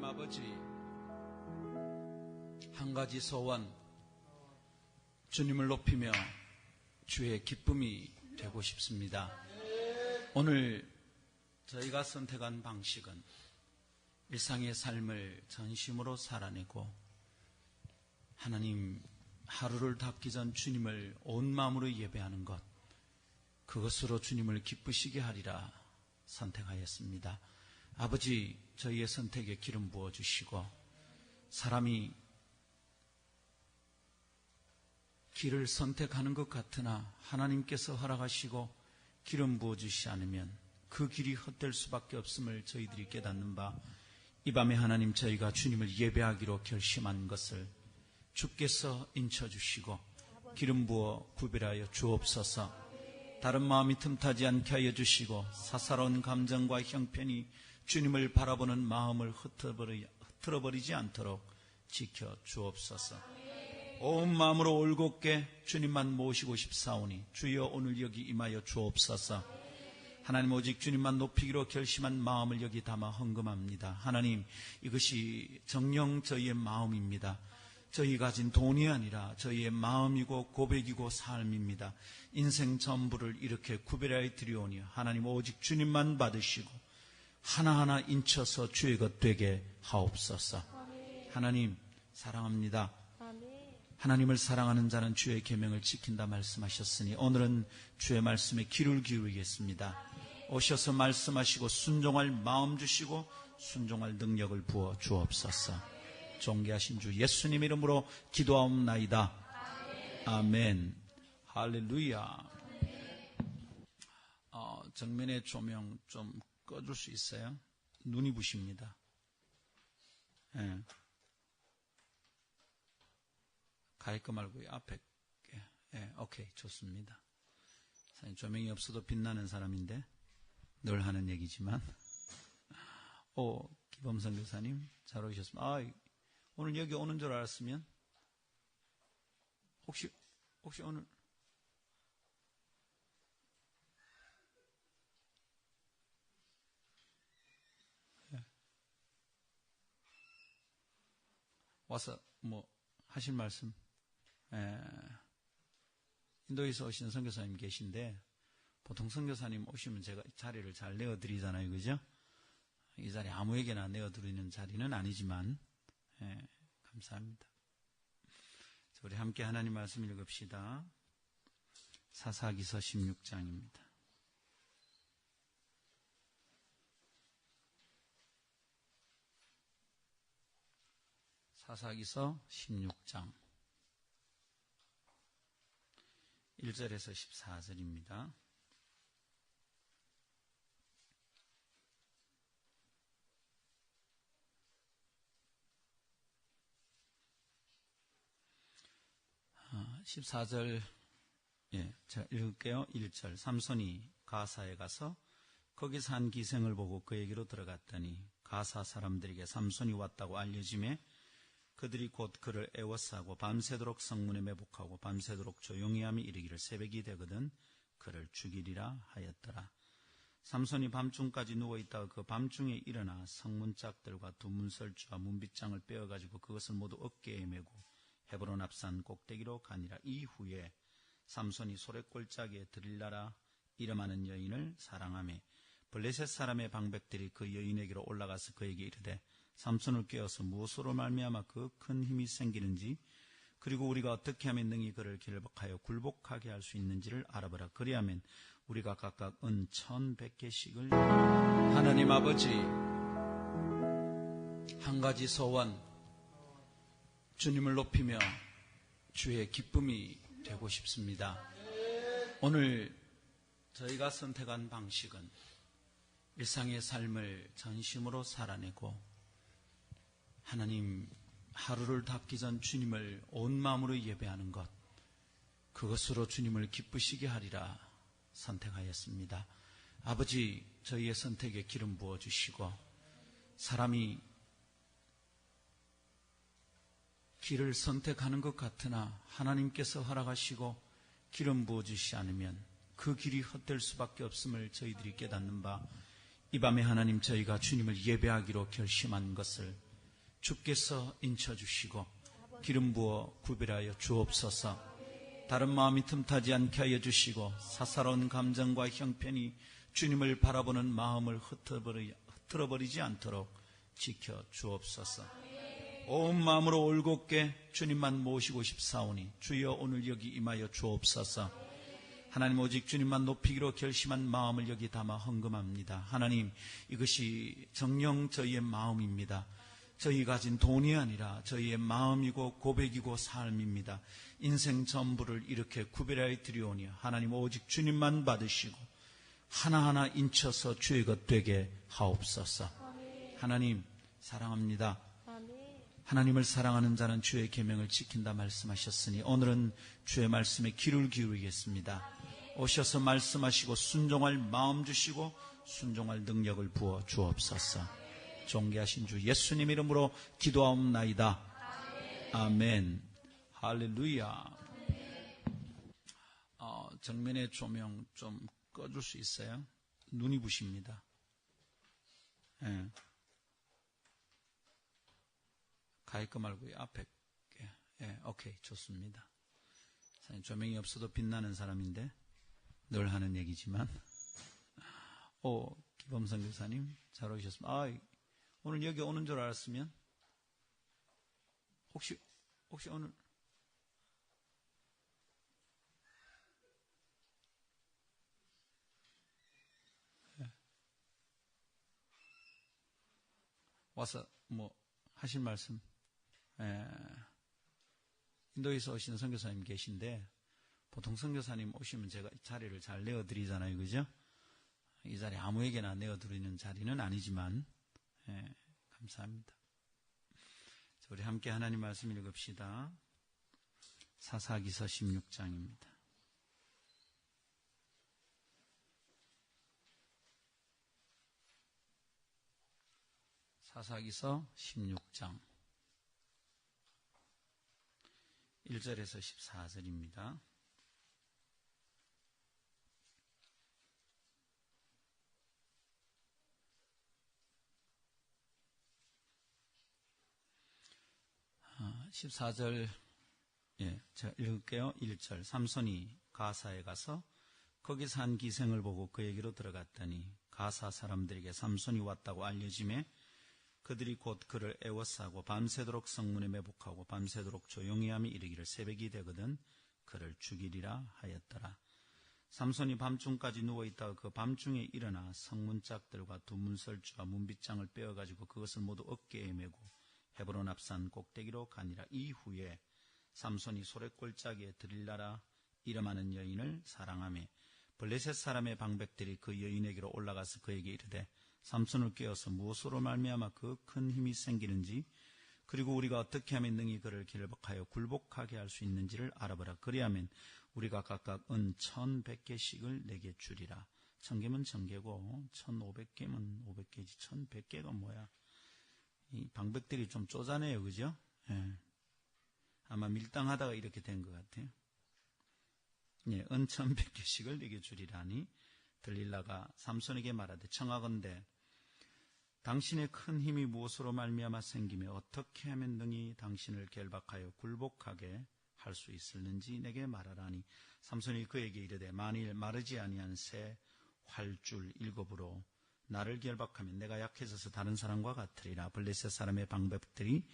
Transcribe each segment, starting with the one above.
아버지, 한 가지 소원, 주님을 높이며 주의 기쁨이 되고 싶습니다. 오늘 저희가 선택한 방식은 일상의 삶을 전심으로 살아내고 하나님 하루를 닫기 전 주님을 온 마음으로 예배하는 것, 그것으로 주님을 기쁘시게 하리라 선택하였습니다. 아버지, 저희의 선택에 기름 부어주시고 사람이 길을 선택하는 것 같으나 하나님께서 허락하시고 기름 부어주시지 않으면 그 길이 헛될 수밖에 없음을 저희들이 깨닫는 바, 이 밤에 하나님 저희가 주님을 예배하기로 결심한 것을 주께서 인쳐주시고 기름 부어 구별하여 주옵소서. 다른 마음이 틈타지 않게 하여 주시고 사사로운 감정과 형편이 주님을 바라보는 마음을 흐트러버리지 않도록 지켜 주옵소서. 온 마음으로 올곧게 주님만 모시고 싶사오니 주여 오늘 여기 임하여 주옵소서. 하나님, 오직 주님만 높이기로 결심한 마음을 여기 담아 헌금합니다. 하나님, 이것이 정녕 저희의 마음입니다. 저희 가진 돈이 아니라 저희의 마음이고 고백이고 삶입니다. 인생 전부를 이렇게 구별하여 드리오니 하나님, 오직 주님만 받으시고 하나하나 인쳐서 주의 것 되게 하옵소서. 하나님, 사랑합니다. 하나님을 사랑하는 자는 주의 계명을 지킨다 말씀하셨으니 오늘은 주의 말씀에 귀를 기울이겠습니다. 오셔서 말씀하시고 순종할 마음 주시고 순종할 능력을 부어 주옵소서. 존귀하신 주 예수님 이름으로 기도하옵나이다. 아멘. 할렐루야. 정면의 조명 좀 꺼줄 수 있어요? 눈이 부십니다. 예. 가릴 거 말고 앞에. 예, 오케이, 좋습니다. 조명이 없어도 빛나는 사람인데 늘 하는 얘기지만. 기범선 교사님 잘 오셨습니다. 오늘 여기 오는 줄 알았으면 혹시 오늘 와서 하실 말씀. 인도에서 오신 선교사님 계신데 보통 선교사님 오시면 제가 자리를 잘 내어드리잖아요, 그죠? 이 자리 아무에게나 내어드리는 자리는 아니지만 감사합니다. 우리 함께 하나님 말씀 읽읍시다. 사사기서 16장입니다. 사사기서 16장 1절에서 14절입니다. 아, 14절, 제가 읽을게요. 1절. 삼손이 가사에 가서 거기서 한 기생을 보고 그에게로 들어갔더니 가사 사람들에게 삼손이 왔다고 알려지매 그들이 곧 그를 애워싸고 밤새도록 성문에 매복하고 밤새도록 조용히 함이 이르기를 새벽이 되거든 그를 죽이리라 하였더라. 삼손이 밤중까지 누워있다가 그 밤중에 일어나 성문 짝들과 두 문설주와 문빗장을 빼어가지고 그것을 모두 어깨에 메고 헤브론 앞산 꼭대기로 가니라. 이후에 삼손이 소래골짜기에 드릴라라 이름하는 여인을 사랑하며 블레셋 사람의 방백들이 그 여인에게로 올라가서 그에게 이르되 삼손을 깨어서 무엇으로 말미암아 그 큰 힘이 생기는지 그리고 우리가 어떻게 하면 능히 그를 길복하여 굴복하게 할 수 있는지를 알아보라. 그리하면 우리가 각각 은 1,100개씩을. 하나님 아버지, 한 가지 소원, 주님을 높이며 주의 기쁨이 되고 싶습니다. 오늘 저희가 선택한 방식은 일상의 삶을 전심으로 살아내고 하나님 하루를 닫기 전 주님을 온 마음으로 예배하는 것, 그것으로 주님을 기쁘시게 하리라 선택하였습니다. 아버지, 저희의 선택에 기름 부어주시고 사람이 길을 선택하는 것 같으나 하나님께서 허락하시고 기름 부어주시지 않으면 그 길이 헛될 수밖에 없음을 저희들이 깨닫는 바, 이 밤에 하나님 저희가 주님을 예배하기로 결심한 것을 주께서 인쳐주시고 기름 부어 구별하여 주옵소서. 다른 마음이 틈타지 않게 하여 주시고 사사로운 감정과 형편이 주님을 바라보는 마음을 흐트러버리지 않도록 지켜 주옵소서. 온 마음으로 올곧게 주님만 모시고 싶사오니 주여 오늘 여기 임하여 주옵소서. 하나님 오직 주님만 높이기로 결심한 마음을 여기 담아 헌금합니다. 하나님, 이것이 정녕 저희의 마음입니다. 저희 가진 돈이 아니라 저희의 마음이고 고백이고 삶입니다. 인생 전부를 이렇게 구별하여 드리오니 하나님 오직 주님만 받으시고 하나하나 인쳐서 주의 것 되게 하옵소서. 하나님 사랑합니다. 하나님을 사랑하는 자는 주의 계명을 지킨다 말씀하셨으니 오늘은 주의 말씀에 귀를 기울이겠습니다. 오셔서 말씀하시고 순종할 마음 주시고 순종할 능력을 부어 주옵소서. 존귀하신 주 예수님 이름으로 기도하옵나이다. 아멘. 할렐루야. 정면의 조명 좀 꺼줄 수 있어요? 눈이 부십니다. 예. 가까이 거 말고 앞에. 예, 오케이, 좋습니다. 조명이 없어도 빛나는 사람인데 늘 하는 얘기지만. 기범선 교사님 잘 오셨습니다. 오늘 여기 오는 줄 알았으면 혹시 오늘 와서 뭐 하실 말씀? 인도에서 오시는 선교사님 계신데 보통 선교사님 오시면 제가 자리를 잘 내어드리잖아요, 그죠? 이 자리 아무에게나 내어드리는 자리는 아니지만 감사합니다. 우리 함께 하나님 말씀 읽읍시다. 사사기서 16장입니다. 사사기서 16장 1절에서 14절입니다. 아, 14절 제가 읽을게요. 1절 삼손이 가사에 가서 거기서 한 기생을 보고 그에게로 들어갔더니 가사 사람들에게 삼손이 왔다고 알려지매 그들이 곧 그를 애워싸고 밤새도록 성문에 매복하고 밤새도록 조용히 함이 이르기를 새벽이 되거든 그를 죽이리라 하였더라. 삼손이 밤중까지 누워있다가 그 밤중에 일어나 성문짝들과 두 문설주와 문빗장을 빼어가지고 그것을 모두 어깨에 메고 헤브론 앞산 꼭대기로 가니라. 이후에 삼손이 소래골짜기에 드릴라라 이름하는 여인을 사랑하며 블레셋 사람의 방백들이 그 여인에게로 올라가서 그에게 이르되 삼손을 깨어서 무엇으로 말미암아 그 큰 힘이 생기는지 그리고 우리가 어떻게 하면 능히 그를 결박하여 굴복하게 할 수 있는지를 알아보라. 그리하면 우리가 각각 은 1,100개씩을 내게 주리라. 1,000개면 1,000개고 1,500개면 500개지 1,100개가 뭐야. 이 방백들이 좀 쪼잔해요, 그죠? 아마 밀당하다가 이렇게 된 것 같아요. 은 1,100개씩을 내게 주리라니 들릴라가 삼손에게 말하되 청하건대 당신의 큰 힘이 무엇으로 말미암아 생기며 어떻게 하면 능히 당신을 결박하여 굴복하게 할 수 있을는지 내게 말하라니 삼손이 그에게 이르되 만일 마르지 아니한 새 활줄 7으로 나를 결박하면 내가 약해져서 다른 사람과 같으리라. 블레셋 사람의 방백들이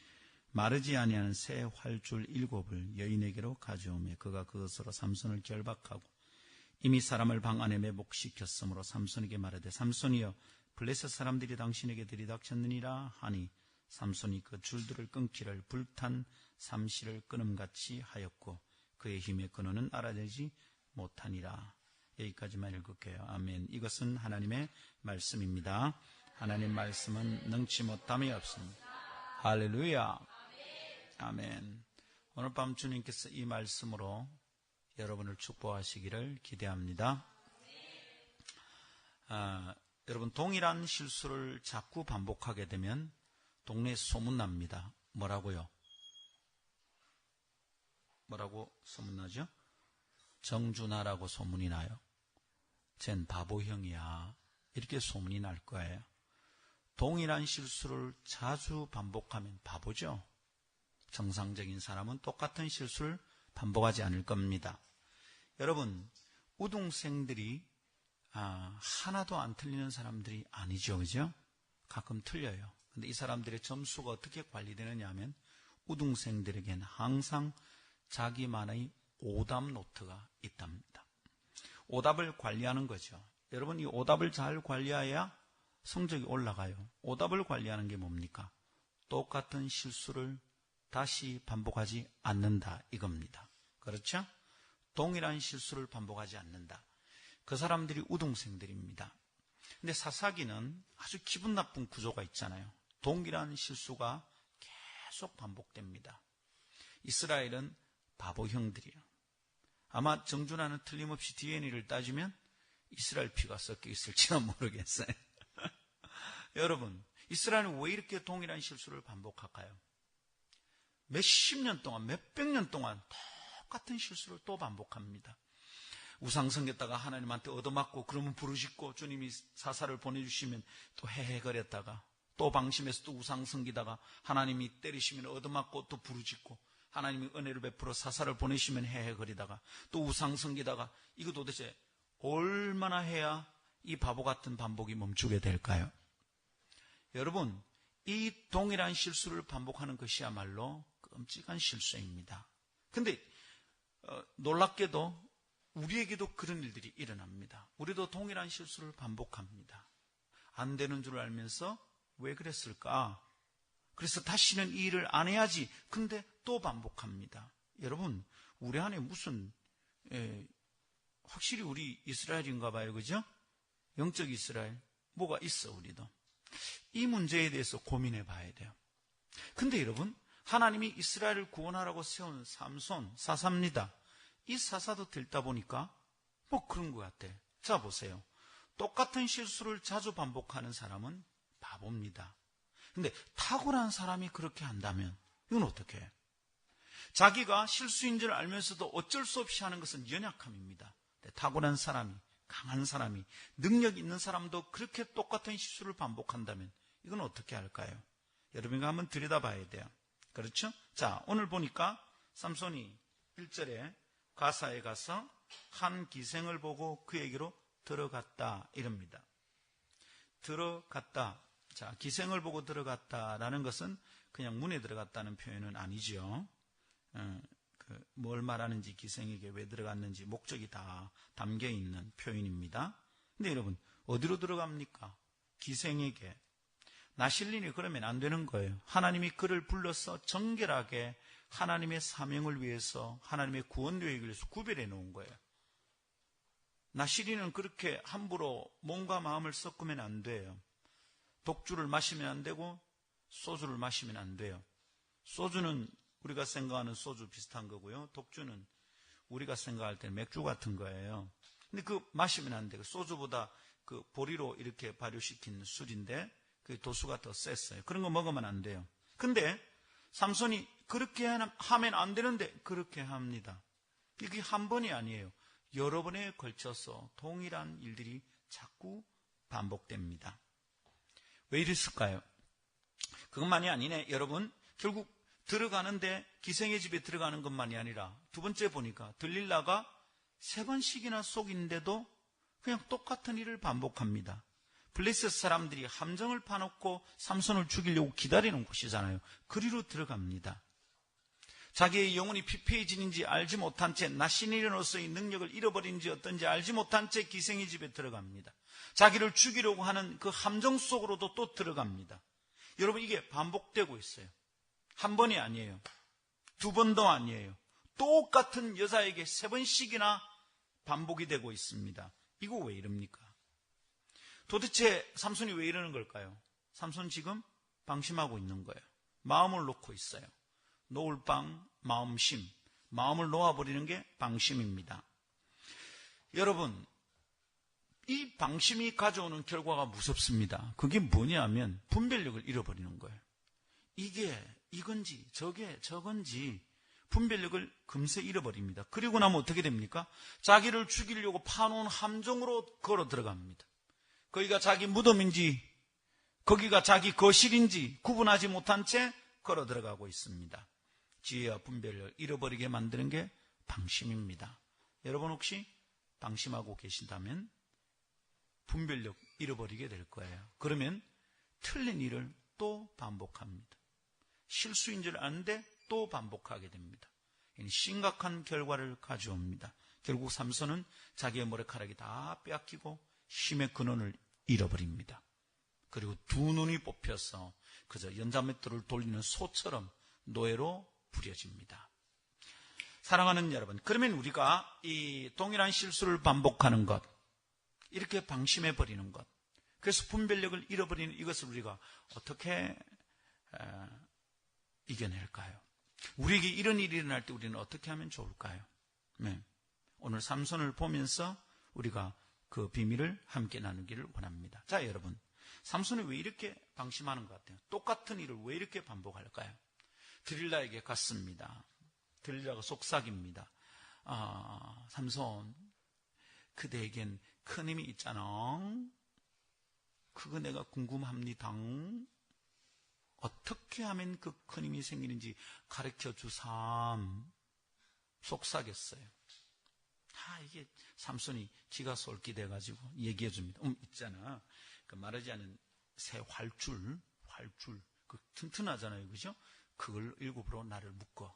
마르지 아니하는 새 활줄 7을 여인에게로 가져오매 그가 그것으로 삼손을 결박하고 이미 사람을 방 안에 매복시켰으므로 삼손에게 말하되 삼손이여 블레셋 사람들이 당신에게 들이닥쳤느니라 하니 삼손이 그 줄들을 끊기를 불탄 삼시를 끊음같이 하였고 그의 힘의 근원은 알아내지 못하니라. 여기까지만 읽을게요. 아멘. 이것은 하나님의 말씀입니다. 하나님 말씀은 능치 못함이 없습니다. 할렐루야. 아멘. 오늘 밤 주님께서 이 말씀으로 여러분을 축복하시기를 기대합니다. 여러분 동일한 실수를 자꾸 반복하게 되면 동네에 소문납니다. 뭐라고요? 뭐라고 소문나죠? 정준하라고 소문이 나요. 쟨 바보형이야. 이렇게 소문이 날 거예요. 동일한 실수를 자주 반복하면 바보죠. 정상적인 사람은 똑같은 실수를 반복하지 않을 겁니다. 여러분, 우등생들이 하나도 안 틀리는 사람들이 아니죠. 그죠? 가끔 틀려요. 근데 이 사람들의 점수가 어떻게 관리되느냐 하면 우등생들에게는 항상 자기만의 오답 노트가 있답니다. 오답을 관리하는 거죠. 여러분, 이 오답을 잘 관리해야 성적이 올라가요. 오답을 관리하는 게 뭡니까? 똑같은 실수를 다시 반복하지 않는다 이겁니다. 그렇죠? 동일한 실수를 반복하지 않는다. 그 사람들이 우등생들입니다. 근데 사사기는 아주 기분 나쁜 구조가 있잖아요. 동일한 실수가 계속 반복됩니다. 이스라엘은 바보 형들이에요. 아마 정준하는 틀림없이 DNA를 따지면 이스라엘 피가 섞여 있을지는 모르겠어요. 여러분, 이스라엘은 왜 이렇게 동일한 실수를 반복할까요? 몇십 년 동안, 몇백 년 동안 똑같은 실수를 또 반복합니다. 우상 섬겼다가 하나님한테 얻어맞고 그러면 부르짖고 주님이 사사를 보내주시면 또 헤헤거렸다가 또 방심해서 또 우상 섬기다가 하나님이 때리시면 얻어맞고 또 부르짖고 하나님이 은혜를 베풀어 사사를 보내시면 헤헤거리다가 또 우상 섬기다가 이거 도대체 얼마나 해야 이 바보 같은 반복이 멈추게 될까요? 여러분, 이 동일한 실수를 반복하는 것이야말로 끔찍한 실수입니다. 근데 놀랍게도 우리에게도 그런 일들이 일어납니다. 우리도 동일한 실수를 반복합니다. 안 되는 줄 알면서 왜 그랬을까? 그래서 다시는 이 일을 안 해야지. 근데 또 반복합니다. 여러분, 우리 안에 무슨 확실히 우리 이스라엘인가 봐요. 그죠? 영적 이스라엘. 뭐가 있어, 우리도. 이 문제에 대해서 고민해 봐야 돼요. 근데 여러분, 하나님이 이스라엘을 구원하라고 세운 삼손, 사사입니다. 이 사사도 들다 보니까 뭐 그런 것 같아. 자, 보세요. 똑같은 실수를 자주 반복하는 사람은 바보입니다. 근데 탁월한 사람이 그렇게 한다면 이건 어떻게 해요? 자기가 실수인 줄 알면서도 어쩔 수 없이 하는 것은 연약함입니다. 탁월한 사람이, 강한 사람이, 능력 있는 사람도 그렇게 똑같은 실수를 반복한다면 이건 어떻게 할까요? 여러분과 한번 들여다봐야 돼요. 그렇죠? 자, 오늘 보니까 삼손이 1절에 가사에 가서 한 기생을 보고 그에게로 들어갔다 이럽니다. 들어갔다. 자, 기생을 보고 들어갔다라는 것은 그냥 문에 들어갔다는 표현은 아니죠. 뭘 말하는지, 기생에게 왜 들어갔는지 목적이 다 담겨 있는 표현입니다. 근데 여러분, 어디로 들어갑니까? 기생에게. 나실린이 그러면 안 되는 거예요. 하나님이 그를 불러서 정결하게 하나님의 사명을 위해서, 하나님의 구원 계획을 위해서 구별해 놓은 거예요. 나실린은 그렇게 함부로 몸과 마음을 섞으면 안 돼요. 독주를 마시면 안 되고 소주를 마시면 안 돼요. 소주는 우리가 생각하는 소주 비슷한 거고요. 독주는 우리가 생각할 때는 맥주 같은 거예요. 근데 그 마시면 안 돼요. 소주보다 그 보리로 이렇게 발효시킨 술인데 그 도수가 더 셌어요. 그런 거 먹으면 안 돼요. 근데 삼손이 그렇게 하면 안 되는데 그렇게 합니다. 이게 한 번이 아니에요. 여러 번에 걸쳐서 동일한 일들이 자꾸 반복됩니다. 왜 이랬을까요? 그것만이 아니네. 여러분, 결국 들어가는데 기생의 집에 들어가는 것만이 아니라 두 번째 보니까 들릴라가 3번씩이나 속인데도 그냥 똑같은 일을 반복합니다. 블레셋 사람들이 함정을 파놓고 삼손을 죽이려고 기다리는 곳이잖아요. 그리로 들어갑니다. 자기의 영혼이 피폐해지는지 알지 못한 채 나시니르노서의 능력을 잃어버린지 어떤지 알지 못한 채 기생의 집에 들어갑니다. 자기를 죽이려고 하는 그 함정 속으로도 또 들어갑니다. 여러분, 이게 반복되고 있어요. 한 번이 아니에요. 2번도 아니에요. 똑같은 여자에게 3번씩이나 반복이 되고 있습니다. 이거 왜 이럽니까? 도대체 삼손이 왜 이러는 걸까요? 삼손 지금 방심하고 있는 거예요. 마음을 놓고 있어요. 놓을 방, 마음심. 마음을 놓아버리는 게 방심입니다. 여러분, 이 방심이 가져오는 결과가 무섭습니다. 그게 뭐냐면 분별력을 잃어버리는 거예요. 이게 이건지 저게 저건지 분별력을 금세 잃어버립니다. 그리고 나면 어떻게 됩니까? 자기를 죽이려고 파놓은 함정으로 걸어 들어갑니다. 거기가 자기 무덤인지 거기가 자기 거실인지 구분하지 못한 채 걸어 들어가고 있습니다. 지혜와 분별을 잃어버리게 만드는 게 방심입니다. 여러분 혹시 방심하고 계신다면 분별력 잃어버리게 될 거예요. 그러면 틀린 일을 또 반복합니다. 실수인 줄 아는데 또 반복하게 됩니다. 심각한 결과를 가져옵니다. 결국 삼손은 자기의 머리카락이 다 빼앗기고 힘의 근원을 잃어버립니다. 그리고 두 눈이 뽑혀서 그저 연자맷돌을 돌리는 소처럼 노예로 부려집니다. 사랑하는 여러분, 그러면 우리가 이 동일한 실수를 반복하는 것, 이렇게 방심해버리는 것, 그래서 분별력을 잃어버리는 이것을 우리가 어떻게 이겨낼까요? 우리에게 이런 일이 일어날 때 우리는 어떻게 하면 좋을까요? 네. 오늘 삼손을 보면서 우리가 그 비밀을 함께 나누기를 원합니다. 자, 여러분, 삼손이 왜 이렇게 방심하는 것 같아요? 똑같은 일을 왜 이렇게 반복할까요? 드릴라에게 갔습니다. 드릴라가 속삭입니다. 삼손, 그대에겐 큰 힘이 있잖아. 그거 내가 궁금합니다. 어떻게 하면 그 큰 힘이 생기는지 가르쳐 주삼. 속삭였어요. 이게 삼손이 기가 솔깃해가지고 얘기해 줍니다. 있잖아. 그 마르지 않은 새 활줄, 그 튼튼하잖아요. 그죠? 그걸 일곱으로 나를 묶어.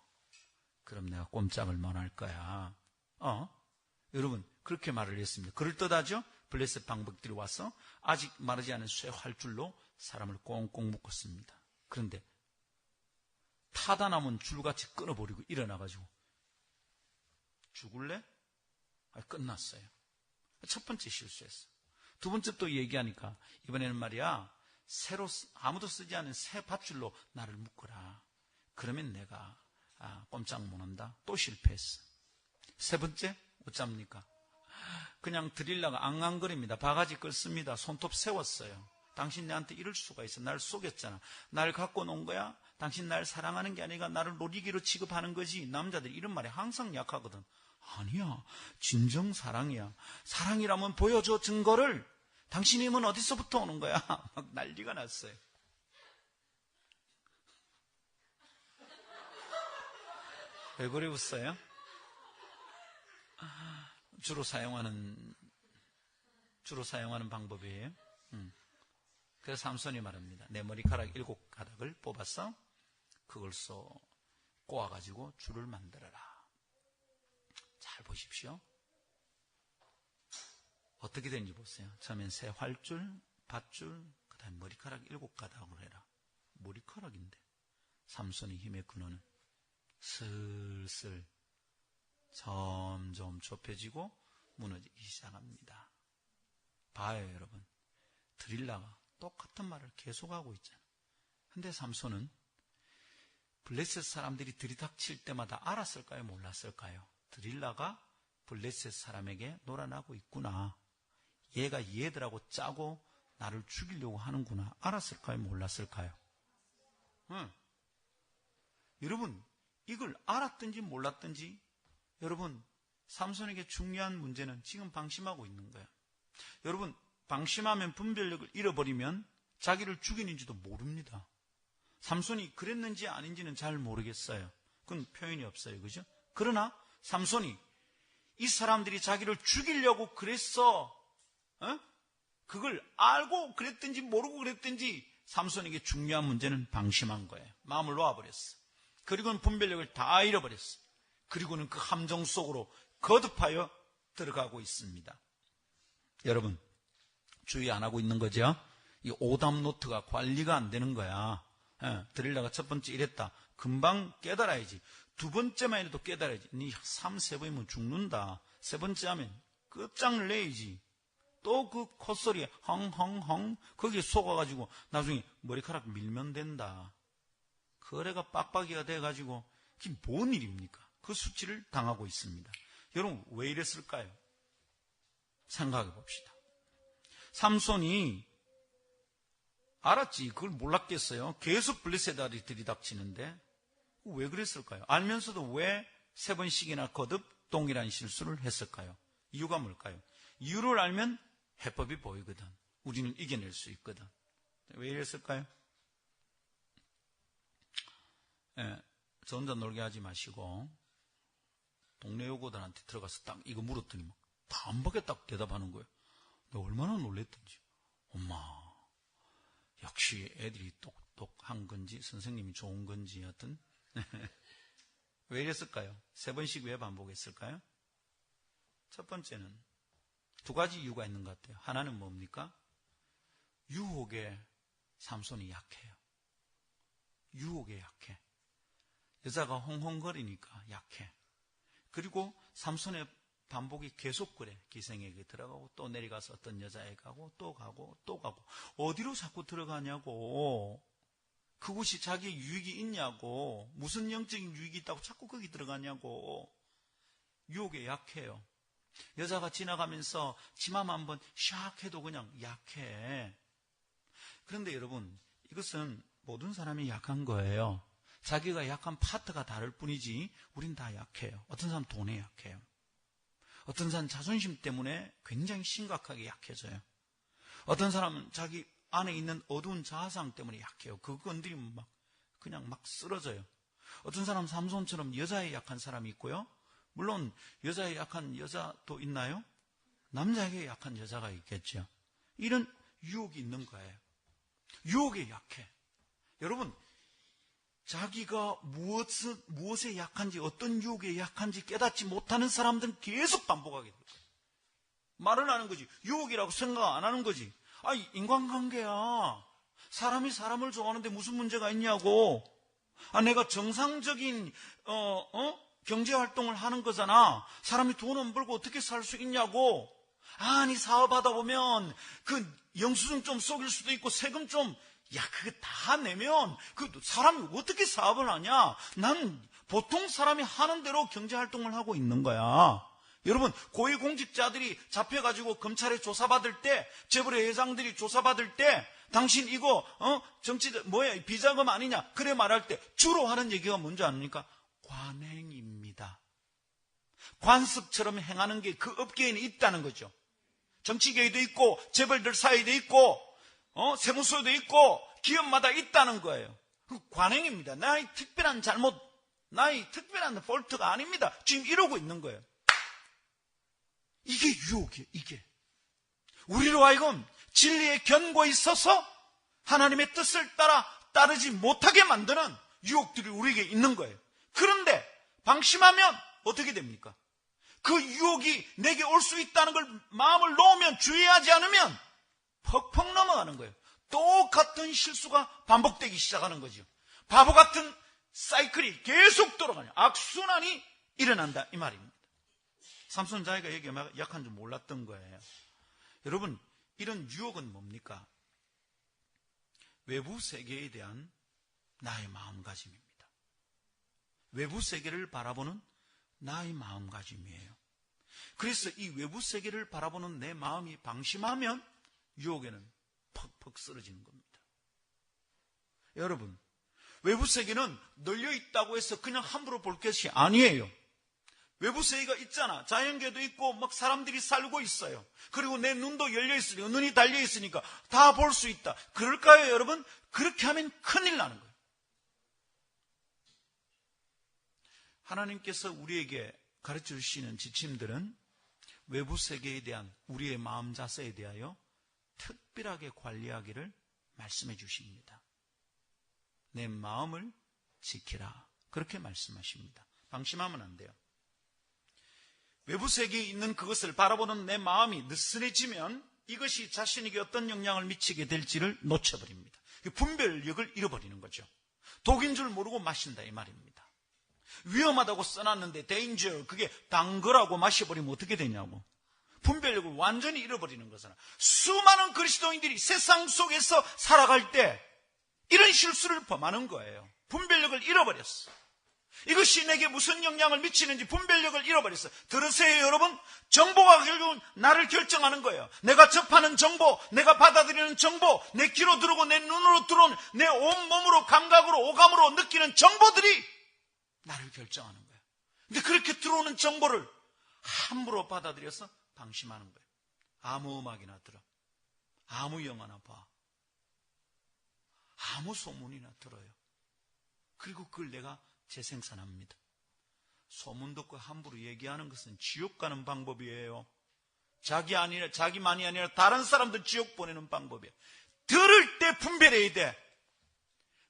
그럼 내가 꼼짝을 못 할 거야. 여러분, 그렇게 말을 했습니다. 그럴듯하죠? 블레셋 방백들이 와서 아직 마르지 않은 쇠 활줄로 사람을 꽁꽁 묶었습니다. 그런데 타다 남은 줄같이 끊어버리고 일어나가지고 죽을래? 끝났어요. 첫 번째 실수했어. 두 번째 또 얘기하니까 이번에는 말이야, 새로 아무도 쓰지 않은 새 밧줄로 나를 묶어라. 그러면 내가 꼼짝 못한다. 또 실패했어. 세 번째 어쩝니까? 그냥 드릴라가 앙앙거립니다. 바가지 끌습니다. 손톱 세웠어요. 당신 내한테 이럴 수가 있어. 날 속였잖아. 날 갖고 논 거야? 당신 날 사랑하는 게 아니라 나를 놀이기로 취급하는 거지. 남자들 이런 말에 항상 약하거든. 아니야, 진정 사랑이야. 사랑이라면 보여줘 증거를. 당신 힘은 어디서부터 오는 거야? 막 난리가 났어요. 왜 그래 웃어요? 주로 사용하는 방법이에요. 그래서 삼손이 말합니다. 내 머리카락 7가닥을 뽑아서 그걸 꼬아가지고 줄을 만들어라. 잘 보십시오. 어떻게 되는지 보세요. 처음엔 새 활줄, 밧줄, 그 다음에 머리카락 7가닥으로 해라. 머리카락인데 삼손의 힘의 근원은 슬슬 점점 좁혀지고 무너지기 시작합니다. 봐요, 여러분. 드릴라가 똑같은 말을 계속하고 있잖아요. 근데 삼손은 블레셋 사람들이 들이닥칠 때마다 알았을까요? 몰랐을까요? 드릴라가 블레셋 사람에게 놀아나고 있구나. 얘가 얘들하고 짜고 나를 죽이려고 하는구나. 알았을까요? 몰랐을까요? 여러분, 이걸 알았든지 몰랐든지 여러분, 삼손에게 중요한 문제는 지금 방심하고 있는 거예요. 여러분, 방심하면 분별력을 잃어버리면 자기를 죽이는지도 모릅니다. 삼손이 그랬는지 아닌지는 잘 모르겠어요. 그건 표현이 없어요. 그죠? 그러나 삼손이 이 사람들이 자기를 죽이려고 그랬어. 그걸 알고 그랬든지 모르고 그랬든지 삼손에게 중요한 문제는 방심한 거예요. 마음을 놓아버렸어. 그리고는 분별력을 다 잃어버렸어. 그리고는 그 함정 속으로 거듭하여 들어가고 있습니다. 여러분, 주의 안 하고 있는 거죠? 이 오답 노트가 관리가 안 되는 거야. 드릴라가 첫 번째 이랬다. 금방 깨달아야지. 두 번째만 해도 깨달아야지. 니 3-4번이면 죽는다. 세 번째 하면 끝장을 내야지. 또 그 콧소리에 헝헝헝 거기에 속아가지고 나중에 머리카락 밀면 된다. 거래가 빡빡이가 돼가지고 그게 뭔 일입니까? 그 수치를 당하고 있습니다. 여러분, 왜 이랬을까요? 생각해 봅시다. 삼손이 알았지. 그걸 몰랐겠어요. 계속 블레셋아들이 들이닥치는데 왜 그랬을까요? 알면서도 왜 3번씩이나 거듭 동일한 실수를 했을까요? 이유가 뭘까요? 이유를 알면 해법이 보이거든. 우리는 이겨낼 수 있거든. 왜 이랬을까요? 저 혼자 놀게 하지 마시고 동네 요고들한테 들어가서 딱 이거 물었더니 막 단박에 딱 대답하는 거예요. 내가 얼마나 놀랬던지. 엄마, 역시 애들이 똑똑한 건지 선생님이 좋은 건지 하여튼 왜 이랬을까요? 3번씩 왜 반복했을까요? 첫 번째는 2가지 이유가 있는 것 같아요. 하나는 뭡니까? 유혹에 삼손이 약해요. 유혹에 약해. 여자가 홍홍거리니까 약해. 그리고 삼손의 반복이 계속 그래. 기생에게 들어가고 또 내려가서 어떤 여자에게 가고 또 가고 또 가고. 어디로 자꾸 들어가냐고. 그곳이 자기의 유익이 있냐고. 무슨 영적인 유익이 있다고 자꾸 거기 들어가냐고. 유혹에 약해요. 여자가 지나가면서 치마만 한번 샥 해도 그냥 약해. 그런데 여러분, 이것은 모든 사람이 약한 거예요. 자기가 약한 파트가 다를 뿐이지 우린 다 약해요. 어떤 사람은 돈에 약해요. 어떤 사람은 자존심 때문에 굉장히 심각하게 약해져요. 어떤 사람은 자기 안에 있는 어두운 자아상 때문에 약해요. 그거 건드리면 그냥 막 쓰러져요. 어떤 사람은 삼손처럼 여자에 약한 사람이 있고요. 물론 여자에 약한 여자도 있나요? 남자에게 약한 여자가 있겠죠. 이런 유혹이 있는 거예요. 유혹에 약해. 여러분, 자기가 무엇에 약한지, 어떤 유혹에 약한지 깨닫지 못하는 사람들은 계속 반복하게 돼요. 말을 하는 거지. 유혹이라고 생각 안 하는 거지. 인간관계야. 사람이 사람을 좋아하는데 무슨 문제가 있냐고. 내가 정상적인 경제활동을 하는 거잖아. 사람이 돈 안 벌고 어떻게 살 수 있냐고. 아니, 사업하다 보면 그 영수증 좀 속일 수도 있고 세금 좀, 그거 다 내면 그 사람이 어떻게 사업을 하냐. 난 보통 사람이 하는 대로 경제활동을 하고 있는 거야. 여러분, 고위공직자들이 잡혀가지고 검찰에 조사받을 때, 재벌의 회장들이 조사받을 때, 당신 이거 비자금 아니냐 그래 말할 때 주로 하는 얘기가 뭔지 아닙니까? 관행입니다. 관습처럼 행하는 게 그 업계에는 있다는 거죠. 정치계에도 있고 재벌들 사이에도 있고 세무서에도 있고 기업마다 있다는 거예요. 그 관행입니다. 나의 특별한 잘못, 나의 특별한 폴트가 아닙니다. 지금 이러고 있는 거예요. 이게 유혹이에요. 이게 우리로 하여금 진리의 견고에 있어서 하나님의 뜻을 따르지 못하게 만드는 유혹들이 우리에게 있는 거예요. 그런데 방심하면 어떻게 됩니까? 그 유혹이 내게 올 수 있다는 걸 마음을 놓으면, 주의하지 않으면 퍽퍽 넘어가는 거예요. 똑같은 실수가 반복되기 시작하는 거죠. 바보 같은 사이클이 계속 돌아가요. 악순환이 일어난다 이 말입니다. 삼손 자기가 여기에 약한 줄 몰랐던 거예요. 여러분, 이런 유혹은 뭡니까? 외부 세계에 대한 나의 마음가짐입니다. 외부 세계를 바라보는 나의 마음가짐이에요. 그래서 이 외부 세계를 바라보는 내 마음이 방심하면 유혹에는 퍽퍽 쓰러지는 겁니다. 여러분, 외부 세계는 널려 있다고 해서 그냥 함부로 볼 것이 아니에요. 외부 세계가 있잖아. 자연계도 있고 막 사람들이 살고 있어요. 그리고 내 눈도 열려 있으니까, 눈이 달려 있으니까 다 볼 수 있다. 그럴까요, 여러분? 그렇게 하면 큰일 나는 거예요. 하나님께서 우리에게 가르쳐 주시는 지침들은 외부 세계에 대한 우리의 마음 자세에 대하여 특별하게 관리하기를 말씀해 주십니다. 내 마음을 지키라. 그렇게 말씀하십니다. 방심하면 안 돼요. 외부 세계에 있는 그것을 바라보는 내 마음이 느슨해지면 이것이 자신에게 어떤 영향을 미치게 될지를 놓쳐버립니다. 분별력을 잃어버리는 거죠. 독인 줄 모르고 마신다 이 말입니다. 위험하다고 써놨는데 danger, 그게 단 거라고 마셔버리면 어떻게 되냐고. 분별력을 완전히 잃어버리는 거잖아. 수많은 그리스도인들이 세상 속에서 살아갈 때 이런 실수를 범하는 거예요. 분별력을 잃어버렸어. 이것이 내게 무슨 영향을 미치는지 분별력을 잃어버렸어요. 들으세요, 여러분. 정보가 결국은 나를 결정하는 거예요. 내가 접하는 정보, 내가 받아들이는 정보, 내 귀로 들어오고 내 눈으로 들어온, 내 온몸으로 감각으로 오감으로 느끼는 정보들이 나를 결정하는 거예요. 근데 그렇게 들어오는 정보를 함부로 받아들여서 방심하는 거예요. 아무 음악이나 들어, 아무 영화나 봐. 아무 소문이나 들어요. 그리고 그걸 내가 재생산합니다. 소문 듣고 함부로 얘기하는 것은 지옥 가는 방법이에요. 자기만이 아니라 다른 사람도 지옥 보내는 방법이에요. 들을 때 분별해야 돼.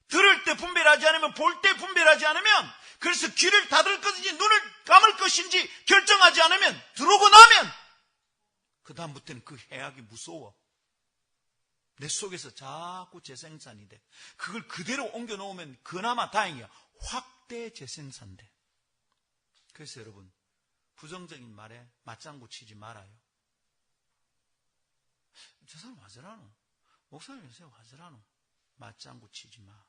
들을 때 분별하지 않으면, 볼 때 분별하지 않으면, 그래서 귀를 닫을 것인지 눈을 감을 것인지 결정하지 않으면, 들어오고 나면 그 다음부터는 그 해악이 무서워. 내 속에서 자꾸 재생산이 돼. 그걸 그대로 옮겨놓으면 그나마 다행이야. 확대 재생산돼. 그래서 여러분, 부정적인 말에 맞장구 치지 말아요. 저 사람 와 저러노? 목사님 요새 와 저러노? 맞장구 치지 마.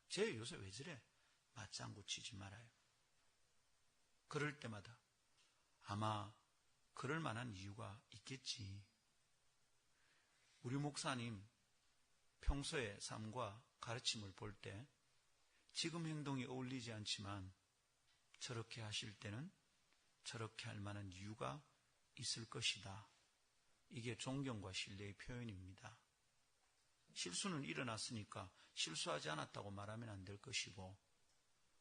쟤 요새 왜 저래? 맞장구 치지 말아요. 그럴 때마다 아마 그럴 만한 이유가 있겠지. 우리 목사님 평소의 삶과 가르침을 볼 때 지금 행동이 어울리지 않지만 저렇게 하실 때는 저렇게 할 만한 이유가 있을 것이다. 이게 존경과 신뢰의 표현입니다. 실수는 일어났으니까 실수하지 않았다고 말하면 안 될 것이고,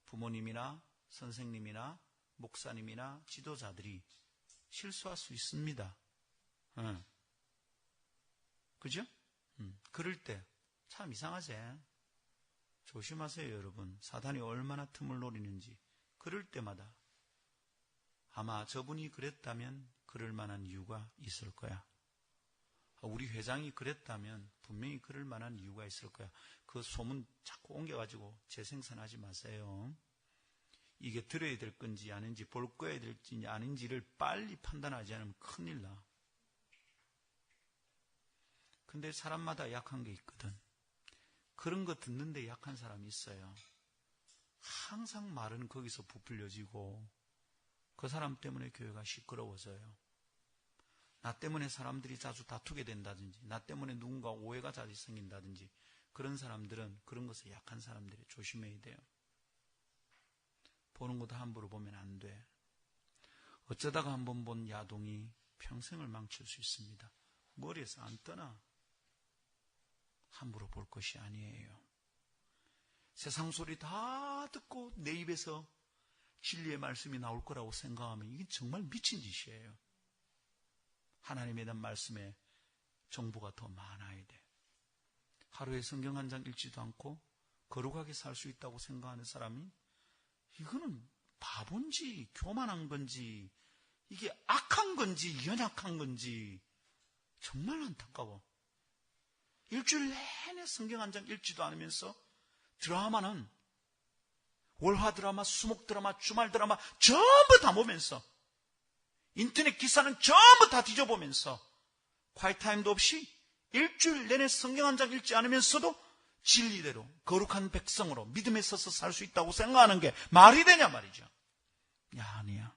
부모님이나 선생님이나 목사님이나 지도자들이 실수할 수 있습니다. 그죠? 그럴 때 참 이상하지? 조심하세요, 여러분. 사단이 얼마나 틈을 노리는지. 그럴 때마다 아마 저분이 그랬다면 그럴 만한 이유가 있을 거야. 우리 회장이 그랬다면 분명히 그럴 만한 이유가 있을 거야. 그 소문 자꾸 옮겨가지고 재생산하지 마세요. 이게 들어야 될 건지 아닌지, 볼 거야 될지 아닌지를 빨리 판단하지 않으면 큰일 나. 근데 사람마다 약한 게 있거든. 그런 거 듣는데 약한 사람이 있어요. 항상 말은 거기서 부풀려지고 그 사람 때문에 교회가 시끄러워져요. 나 때문에 사람들이 자주 다투게 된다든지, 나 때문에 누군가 오해가 자주 생긴다든지, 그런 사람들은 그런 것에 약한 사람들이 조심해야 돼요. 보는 것도 함부로 보면 안 돼. 어쩌다가 한번 본 야동이 평생을 망칠 수 있습니다. 머리에서 안 떠나. 함부로 볼 것이 아니에요. 세상 소리 다 듣고 내 입에서 진리의 말씀이 나올 거라고 생각하면 이게 정말 미친 짓이에요. 하나님에 대한 말씀에 정보가 더 많아야 돼. 하루에 성경 한 장 읽지도 않고 거룩하게 살 수 있다고 생각하는 사람이 이거는 바본지 교만한 건지 이게 악한 건지 연약한 건지 정말 안타까워. 일주일 내내 성경 한 장 읽지도 않으면서 드라마는 월화 드라마, 수목 드라마, 주말 드라마 전부 다 보면서 인터넷 기사는 전부 다 뒤져보면서 콰이트 타임도 없이 일주일 내내 성경 한 장 읽지 않으면서도 진리대로 거룩한 백성으로 믿음에 서서 살 수 있다고 생각하는 게 말이 되냐 말이죠. 야, 아니야.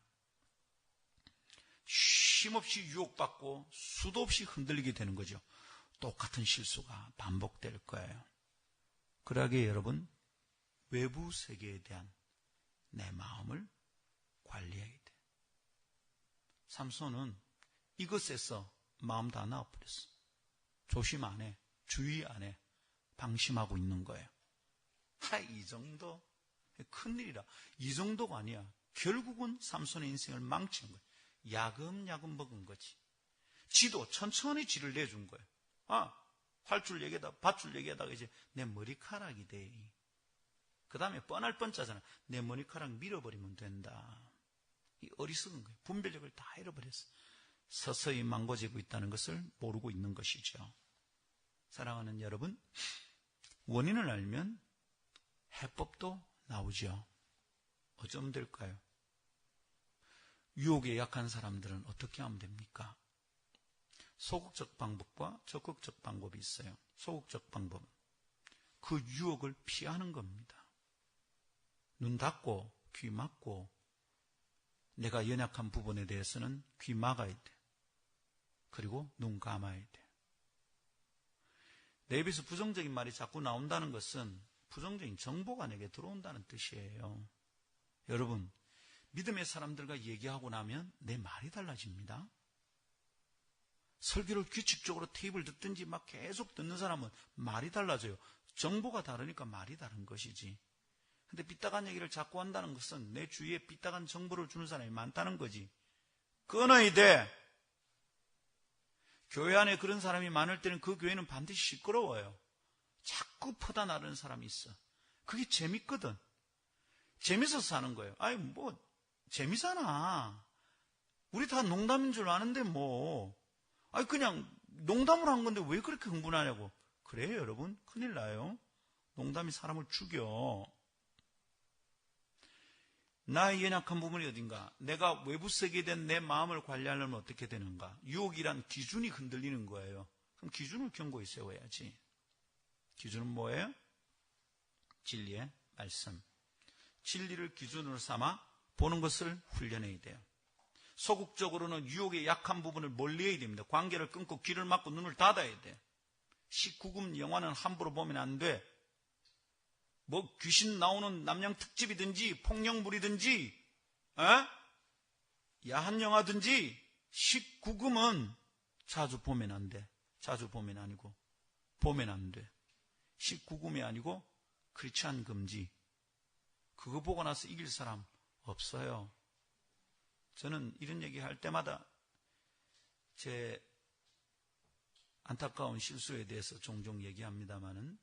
쉼없이 유혹받고 수도 없이 흔들리게 되는 거죠. 똑같은 실수가 반복될 거예요. 그러기에 여러분, 외부 세계에 대한 내 마음을 관리해야 돼. 삼손은 이것에서 마음 다 나와버렸어. 조심 안 해. 주의 안 해. 방심하고 있는 거예요. 이 정도? 큰일이라. 이 정도가 아니야. 결국은 삼손의 인생을 망친 거예요. 야금야금 먹은 거지. 지도 천천히 지를 내준 거예요. 활줄 얘기하다, 밧줄 얘기하다가 이제 내 머리카락이 돼. 그 다음에 뻔할 뻔짜잖아. 내 머리카락 밀어버리면 된다. 이 어리석은 거예요. 분별력을 다 잃어버렸어. 서서히 망가지고 있다는 것을 모르고 있는 것이죠. 사랑하는 여러분, 원인을 알면 해법도 나오죠. 어쩌면 될까요? 유혹에 약한 사람들은 어떻게 하면 됩니까? 소극적 방법과 적극적 방법이 있어요. 소극적 방법은 그 유혹을 피하는 겁니다. 눈 닫고 귀 막고 내가 연약한 부분에 대해서는 귀 막아야 돼. 그리고 눈 감아야 돼. 내 입에서 부정적인 말이 자꾸 나온다는 것은 부정적인 정보가 내게 들어온다는 뜻이에요. 여러분, 믿음의 사람들과 얘기하고 나면 내 말이 달라집니다. 설교를 규칙적으로 테이프를 듣든지 막 계속 듣는 사람은 말이 달라져요. 정보가 다르니까 말이 다른 것이지. 근데 삐딱한 얘기를 자꾸 한다는 것은 내 주위에 삐딱한 정보를 주는 사람이 많다는 거지. 끊어야 돼. 교회 안에 그런 사람이 많을 때는 그 교회는 반드시 시끄러워요. 자꾸 퍼다 나르는 사람이 있어. 그게 재밌거든. 재밌어서 하는 거예요. 아니 뭐 재미잖아. 우리 다 농담인 줄 아는데 뭐. 아니 그냥 농담을 한 건데 왜 그렇게 흥분하냐고. 그래요 여러분. 큰일 나요. 농담이 사람을 죽여. 나의 연약한 부분이 어딘가? 내가 외부 세계에 대한 내 마음을 관리하려면 어떻게 되는가? 유혹이란 기준이 흔들리는 거예요. 그럼 기준을 견고히 세워야지. 기준은 뭐예요? 진리의 말씀. 진리를 기준으로 삼아 보는 것을 훈련해야 돼요. 소극적으로는 유혹의 약한 부분을 멀리해야 됩니다. 관계를 끊고 귀를 막고 눈을 닫아야 돼. 19금 영화는 함부로 보면 안 돼. 뭐 귀신 나오는 남양 특집이든지 폭력물이든지 야한 영화든지 19금은 자주 보면 안 돼. 자주 보면 아니고 보면 안 돼. 19금이 아니고 크리스찬 금지. 그거 보고 나서 이길 사람 없어요. 저는 이런 얘기할 때마다 제 안타까운 실수에 대해서 종종 얘기합니다마는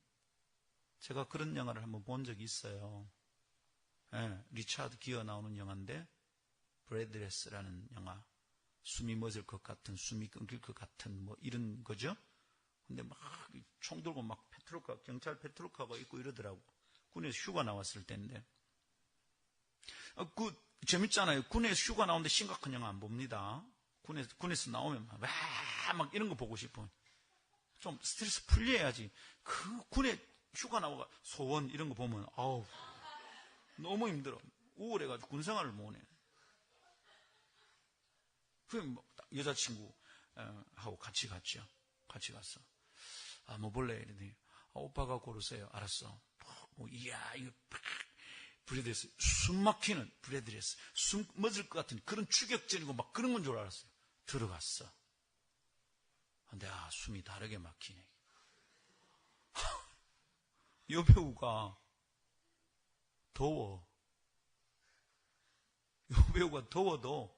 제가 그런 영화를 한번 본 적이 있어요. 리차드 기어 나오는 영화인데 브레드레스라는 영화. 숨이 멎을 것 같은, 숨이 끊길 것 같은 뭐 이런 거죠. 근데 막 총 들고 막 페트롤카, 경찰 페트롤카가 있고 이러더라고. 군에서 휴가 나왔을 때인데. 재밌잖아요. 군에서 휴가 나오는데 심각한 영화 안 봅니다. 군에서 나오면 막 이런 거 보고 싶어. 좀 스트레스 풀려야지. 그 군에 휴가 나오가 소원 이런 거 보면 아우 너무 힘들어. 우울해가지고 군생활을 못해. 그럼 여자친구 하고 같이 갔죠. 같이 갔어. 뭐 볼래? 이러더니 오빠가 고르세요. 알았어. 이야 이거 브레드레스 숨 막히는 브레드레스 숨 멎을 것 같은 그런 추격전이고 막 그런 건 줄 알았어요. 들어갔어. 근데 숨이 다르게 막히네. 여배우가 더워. 여배우가 더워도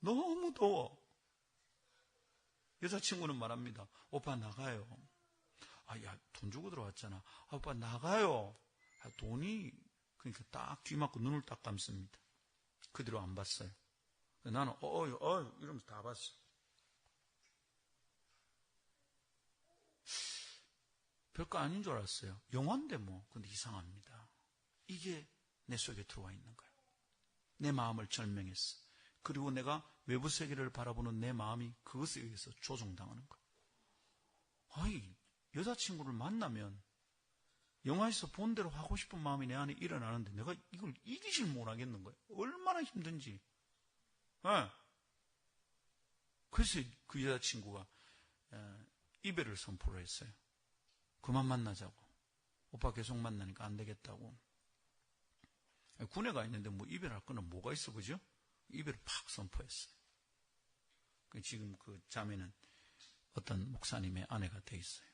너무 더워. 여자친구는 말합니다. 오빠 나가요. 야, 돈 주고 들어왔잖아. 오빠 나가요. 돈이 그러니까 딱 귀 막고 눈을 딱 감습니다. 그 뒤로 안 봤어요. 나는 이러면서 다 봤어. 별거 아닌 줄 알았어요. 영화인데 뭐. 근데 이상합니다. 이게 내 속에 들어와 있는 거예요. 내 마음을 절명했어. 그리고 내가 외부 세계를 바라보는 내 마음이 그것에 의해서 조종당하는 거예요. 아이, 여자친구를 만나면 영화에서 본 대로 하고 싶은 마음이 내 안에 일어나는데 내가 이걸 이기질 못하겠는 거예요. 얼마나 힘든지. 그래서 그 여자친구가 이별을 선포를 했어요. 그만 만나자고. 오빠 계속 만나니까 안 되겠다고. 군에 가 있는데 뭐 이별할 거는 뭐가 있어, 그죠? 이별을 팍 선포했어요. 지금 그 자매는 어떤 목사님의 아내가 돼 있어요.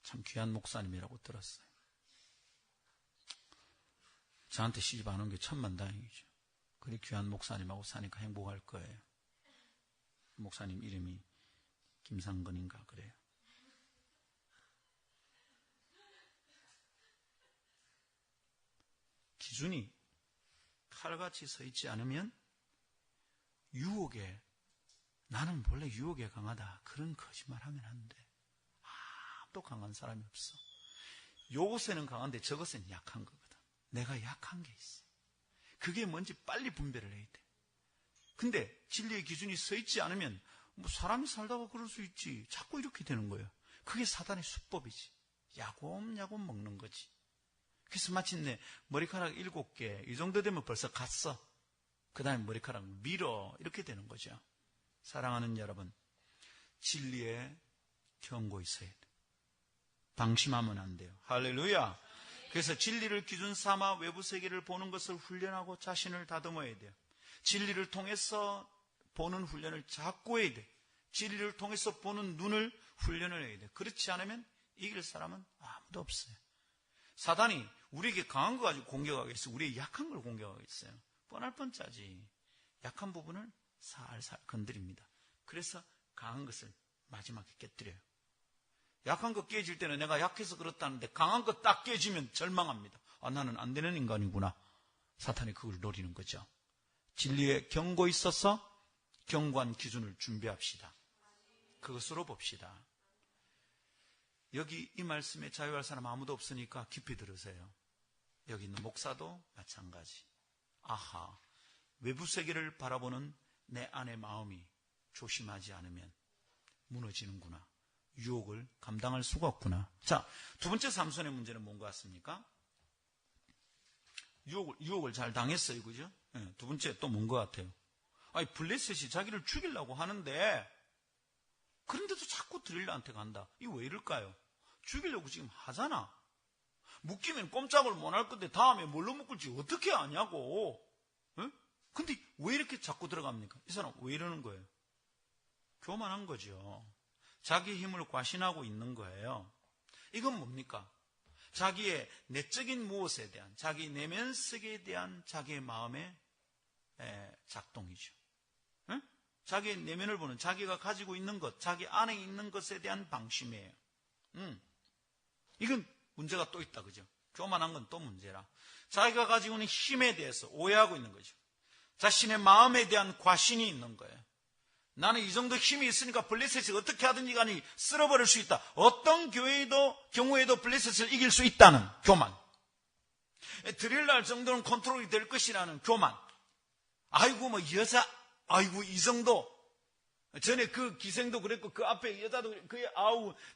참 귀한 목사님이라고 들었어요. 저한테 시집 안 온 게 천만다행이죠. 그리 귀한 목사님하고 사니까 행복할 거예요. 목사님 이름이 김상건인가 그래요. 기준이 칼같이 서 있지 않으면 유혹에 나는 원래 유혹에 강하다. 그런 거짓말하면 안 돼. 아무도 강한 사람이 없어. 요것에는 강한데 저것에는 약한 거거든. 내가 약한 게 있어. 그게 뭔지 빨리 분별을 해야 돼. 근데 진리의 기준이 서 있지 않으면 뭐 사람이 살다가 그럴 수 있지. 자꾸 이렇게 되는 거예요. 그게 사단의 수법이지. 야곱야곱 먹는 거지. 그래서 마침내 머리카락 7개 이 정도 되면 벌써 갔어. 그 다음에 머리카락 밀어 이렇게 되는 거죠. 사랑하는 여러분, 진리에 견고히 서야 돼. 방심하면 안 돼요. 할렐루야. 그래서 진리를 기준 삼아 외부 세계를 보는 것을 훈련하고 자신을 다듬어야 돼요. 진리를 통해서 보는 훈련을 자꾸 해야 돼. 진리를 통해서 보는 눈을 훈련을 해야 돼. 그렇지 않으면 이길 사람은 아무도 없어요. 사단이 우리에게 강한 거 가지고 공격하겠어. 우리의 약한 걸 공격하겠어요. 뻔할 뻔짜지. 약한 부분을 살살 건드립니다. 그래서 강한 것을 마지막에 깨뜨려요. 약한 거 깨질 때는 내가 약해서 그렇다는데 강한 거 딱 깨지면 절망합니다. 나는 안 되는 인간이구나. 사탄이 그걸 노리는 거죠. 진리에 경고 있어서 견고한 기준을 준비합시다. 그것으로 봅시다. 여기 이 말씀에 자유할 사람 아무도 없으니까 깊이 들으세요. 여기 있는 목사도 마찬가지. 아하, 외부 세계를 바라보는 내 안의 마음이 조심하지 않으면 무너지는구나. 유혹을 감당할 수가 없구나. 자, 두 번째 삼손의 문제는 뭔가 같습니까? 유혹을 잘 당했어요. 그죠? 네, 두 번째 또 뭔 것 같아요? 아니, 블레셋이 자기를 죽이려고 하는데, 그런데도 자꾸 드릴라한테 간다. 이거 왜 이럴까요? 죽이려고 지금 하잖아. 묶이면 꼼짝을 못 할 건데 다음에 뭘로 묶을지 어떻게 아냐고. 네? 근데 왜 이렇게 자꾸 들어갑니까? 이 사람 왜 이러는 거예요? 교만한 거죠. 자기 힘을 과신하고 있는 거예요. 이건 뭡니까? 자기의 내적인 무엇에 대한, 자기 내면 세계에 대한 자기의 마음의 작동이죠. 응? 자기의 내면을 보는, 자기가 가지고 있는 것, 자기 안에 있는 것에 대한 방심이에요. 이건 문제가 또 있다, 그죠? 교만한 건 또 문제라. 자기가 가지고 있는 힘에 대해서 오해하고 있는 거죠. 자신의 마음에 대한 과신이 있는 거예요. 나는 이 정도 힘이 있으니까 블레셋이 어떻게 하든지 간에 쓸어버릴 수 있다. 어떤 경우에도 블레셋을 이길 수 있다는 교만. 드릴날 정도는 컨트롤이 될 것이라는 교만. 아이고 이 정도. 전에 그 기생도 그랬고 그 앞에 여자도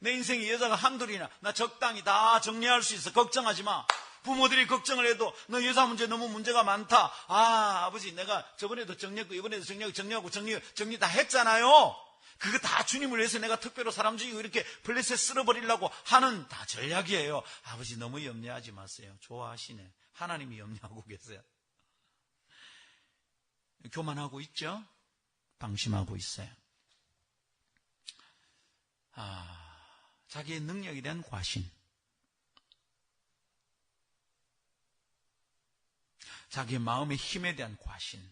내 인생에 여자가 한둘이나 나 적당히 다 정리할 수 있어. 걱정하지 마. 부모들이 걱정을 해도 너 여자 문제 너무 문제가 많다. 아버지 내가 저번에도 정리했고 이번에도 정리하고 정리 다 했잖아요. 그거 다 주님을 위해서 내가 특별히 사람 죽이고 이렇게 블레셋 쓸어버리려고 하는 다 전략이에요. 아버지 너무 염려하지 마세요. 좋아하시네. 하나님이 염려하고 계세요. 교만하고 있죠? 방심하고 있어요. 자기의 능력에 대한 과신. 자기의 마음의 힘에 대한 과신.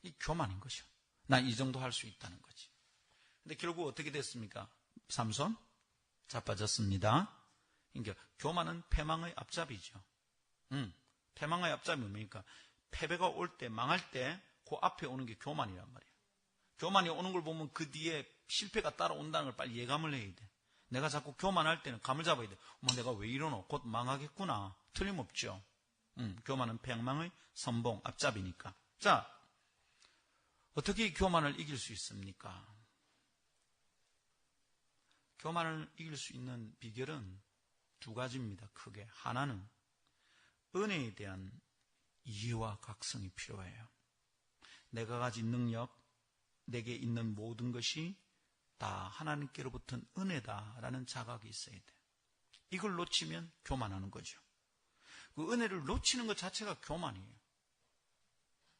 이 교만인 거죠. 난 이 정도 할 수 있다는 거지. 근데 결국 어떻게 됐습니까? 삼손 자빠졌습니다. 그러니까 교만은 패망의 앞잡이죠. 패망의 앞잡이 뭡니까? 패배가 올 때, 망할 때 그 앞에 오는 게 교만이란 말이에요. 교만이 오는 걸 보면 그 뒤에 실패가 따라온다는 걸 빨리 예감을 해야 돼. 내가 자꾸 교만할 때는 감을 잡아야 돼. 내가 왜 이러노? 곧 망하겠구나. 틀림없죠. 교만은 패망의 선봉, 앞잡이니까. 자, 어떻게 교만을 이길 수 있습니까? 교만을 이길 수 있는 비결은 두 가지입니다. 크게. 하나는 은혜에 대한 이해와 각성이 필요해요. 내가 가진 능력, 내게 있는 모든 것이 다 하나님께로부터 은혜다라는 자각이 있어야 돼. 이걸 놓치면 교만하는 거죠. 그 은혜를 놓치는 것 자체가 교만이에요.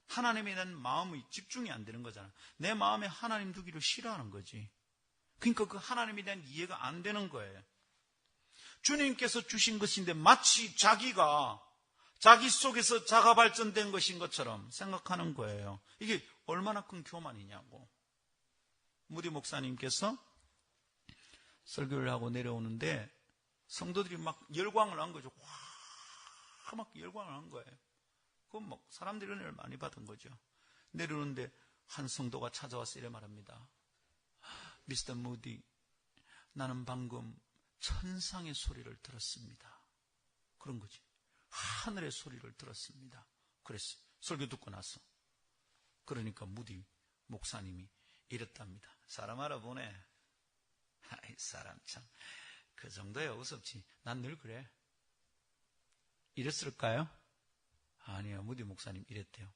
하나님에 대한 마음의 집중이 안 되는 거잖아. 내 마음에 하나님 두기를 싫어하는 거지. 그러니까 그 하나님에 대한 이해가 안 되는 거예요. 주님께서 주신 것인데 마치 자기가 자기 속에서 자가 발전된 것인 것처럼 생각하는 거예요. 이게 얼마나 큰 교만이냐고. 무디 목사님께서 설교를 하고 내려오는데 성도들이 막 열광을 한 거죠. 와, 막 열광을 한 거예요. 그건 막 사람들이 은혜를 많이 받은 거죠. 내려오는데 한 성도가 찾아와서 이래 말합니다. 미스터 무디, 나는 방금 천상의 소리를 들었습니다. 그런 거지. 하늘의 소리를 들었습니다. 그랬어요. 설교 듣고 나서. 그러니까 무디 목사님이 이랬답니다. 사람 알아보네. 아이, 사람 참. 그 정도야 우습지. 난 늘 그래. 이랬을까요? 아니요. 무디 목사님 이랬대요.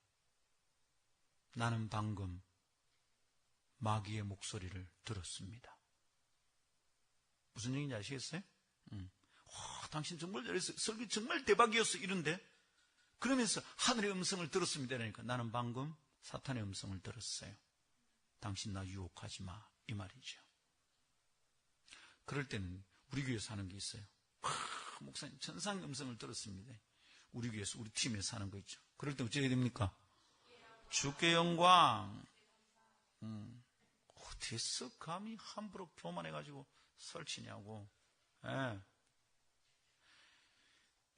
나는 방금 마귀의 목소리를 들었습니다. 무슨 얘기인지 아시겠어요? 당신 정말 잘했어요. 설교 정말 대박이었어. 이런데 그러면서 하늘의 음성을 들었습니다. 그러니까 나는 방금 사탄의 음성을 들었어요. 당신 나 유혹하지 마, 이 말이죠. 그럴 때는 우리 교회에서 하는 게 있어요. 목사님 천상 음성을 들었습니다. 우리 교회에서, 우리 팀에서 하는 거 있죠. 그럴 때 어찌해야 됩니까? 주께 영광. 어떻게 쓱 감히 함부로 교만해가지고 설치냐고. 예.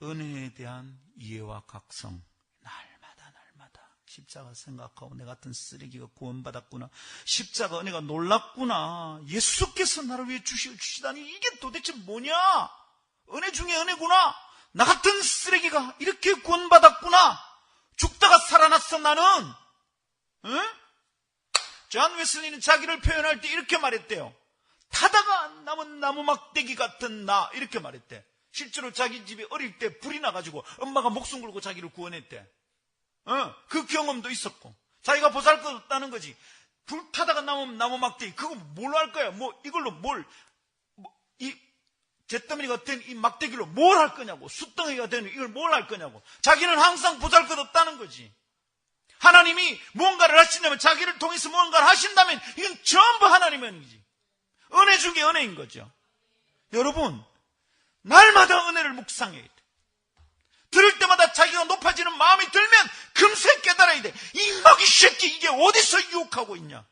은혜에 대한 이해와 각성, 날마다 십자가 생각하고 내 같은 쓰레기가 구원받았구나, 십자가 은혜가 놀랍구나, 예수께서 나를 위해 주시다니 이게 도대체 뭐냐, 은혜 중에 은혜구나, 나 같은 쓰레기가 이렇게 구원받았구나, 죽다가 살아났어 나는. 응? 존 웨슬리는 자기를 표현할 때 이렇게 말했대요. 타다가 남은 나무 막대기 같은 나, 이렇게 말했대. 실제로 자기 집에 어릴 때 불이 나가지고 엄마가 목숨 걸고 자기를 구원했대. 그 경험도 있었고, 자기가 보잘것없다는 거지. 불 타다가 남은 나무 막대기, 그거 뭘로 할 거야? 이걸로 이 잿더미가 된 이 막대기로 뭘 할 거냐고, 숯덩이가 된 이걸 뭘 할 거냐고. 자기는 항상 보잘것없다는 거지. 하나님이 무언가를 하신다면, 자기를 통해서 무언가를 하신다면 이건 전부 하나님의 은혜이지. 은혜 중에 은혜인 거죠. 여러분, 날마다 은혜를 묵상해야 돼. 들을 때마다 자기가 높아지는 마음이 들면 금세 깨달아야 돼. 이 마귀 새끼 이게 어디서 유혹하고 있냐.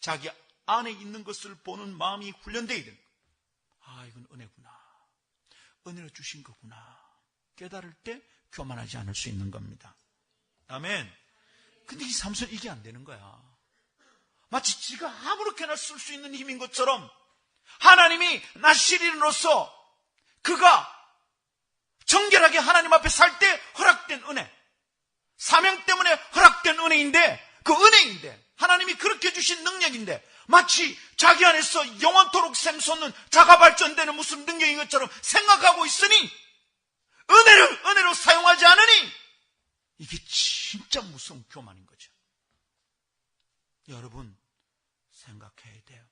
자기 안에 있는 것을 보는 마음이 훈련돼야 돼. 아, 이건 은혜구나, 은혜로 주신 거구나 깨달을 때 교만하지 않을 수 있는 겁니다. 아멘. 근데 이 삼손 이게 안 되는 거야. 마치 지가 아무렇게나 쓸 수 있는 힘인 것처럼 하나님이 나시린으로서 그가 정결하게 하나님 앞에 살 때 허락된 은혜, 사명 때문에 허락된 은혜인데, 그 은혜인데, 하나님이 그렇게 주신 능력인데, 마치 자기 안에서 영원토록 샘솟는 자가 발전되는 무슨 능력인 것처럼 생각하고 있으니 은혜를 은혜로 사용하지 않으니 이게 진짜 무서운 교만인 거죠. 여러분 생각해야 돼요.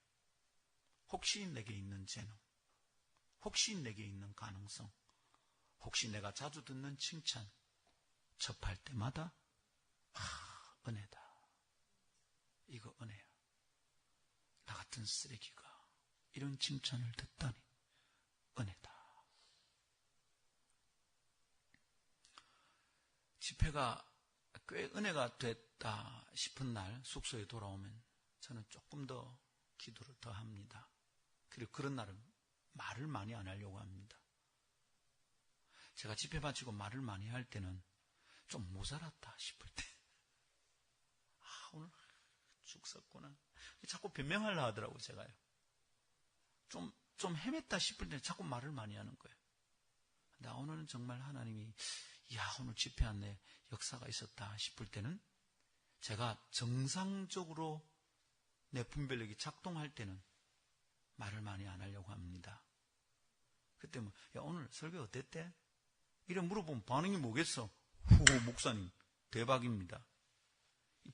혹시 내게 있는 재능, 혹시 내게 있는 가능성, 혹시 내가 자주 듣는 칭찬 접할 때마다 은혜다, 이거 은혜야, 나 같은 쓰레기가 이런 칭찬을 듣다니 은혜다. 집회가 꽤 은혜가 됐다 싶은 날 숙소에 돌아오면 저는 조금 더 기도를 더 합니다. 그리고 그런 날은 말을 많이 안 하려고 합니다. 제가 집회 마치고 말을 많이 할 때는 좀 모자랐다 싶을 때, 오늘 죽었구나, 자꾸 변명하려 하더라고요. 제가요 좀 헤맸다 싶을 때 자꾸 말을 많이 하는 거예요. 근데 오늘은 정말 하나님이 오늘 집회 안에 역사가 있었다 싶을 때는, 제가 정상적으로 내 분별력이 작동할 때는 말을 많이 안 하려고 합니다. 그때 오늘 설교 어땠대? 이래 물어보면 반응이 뭐겠어? 목사님 대박입니다.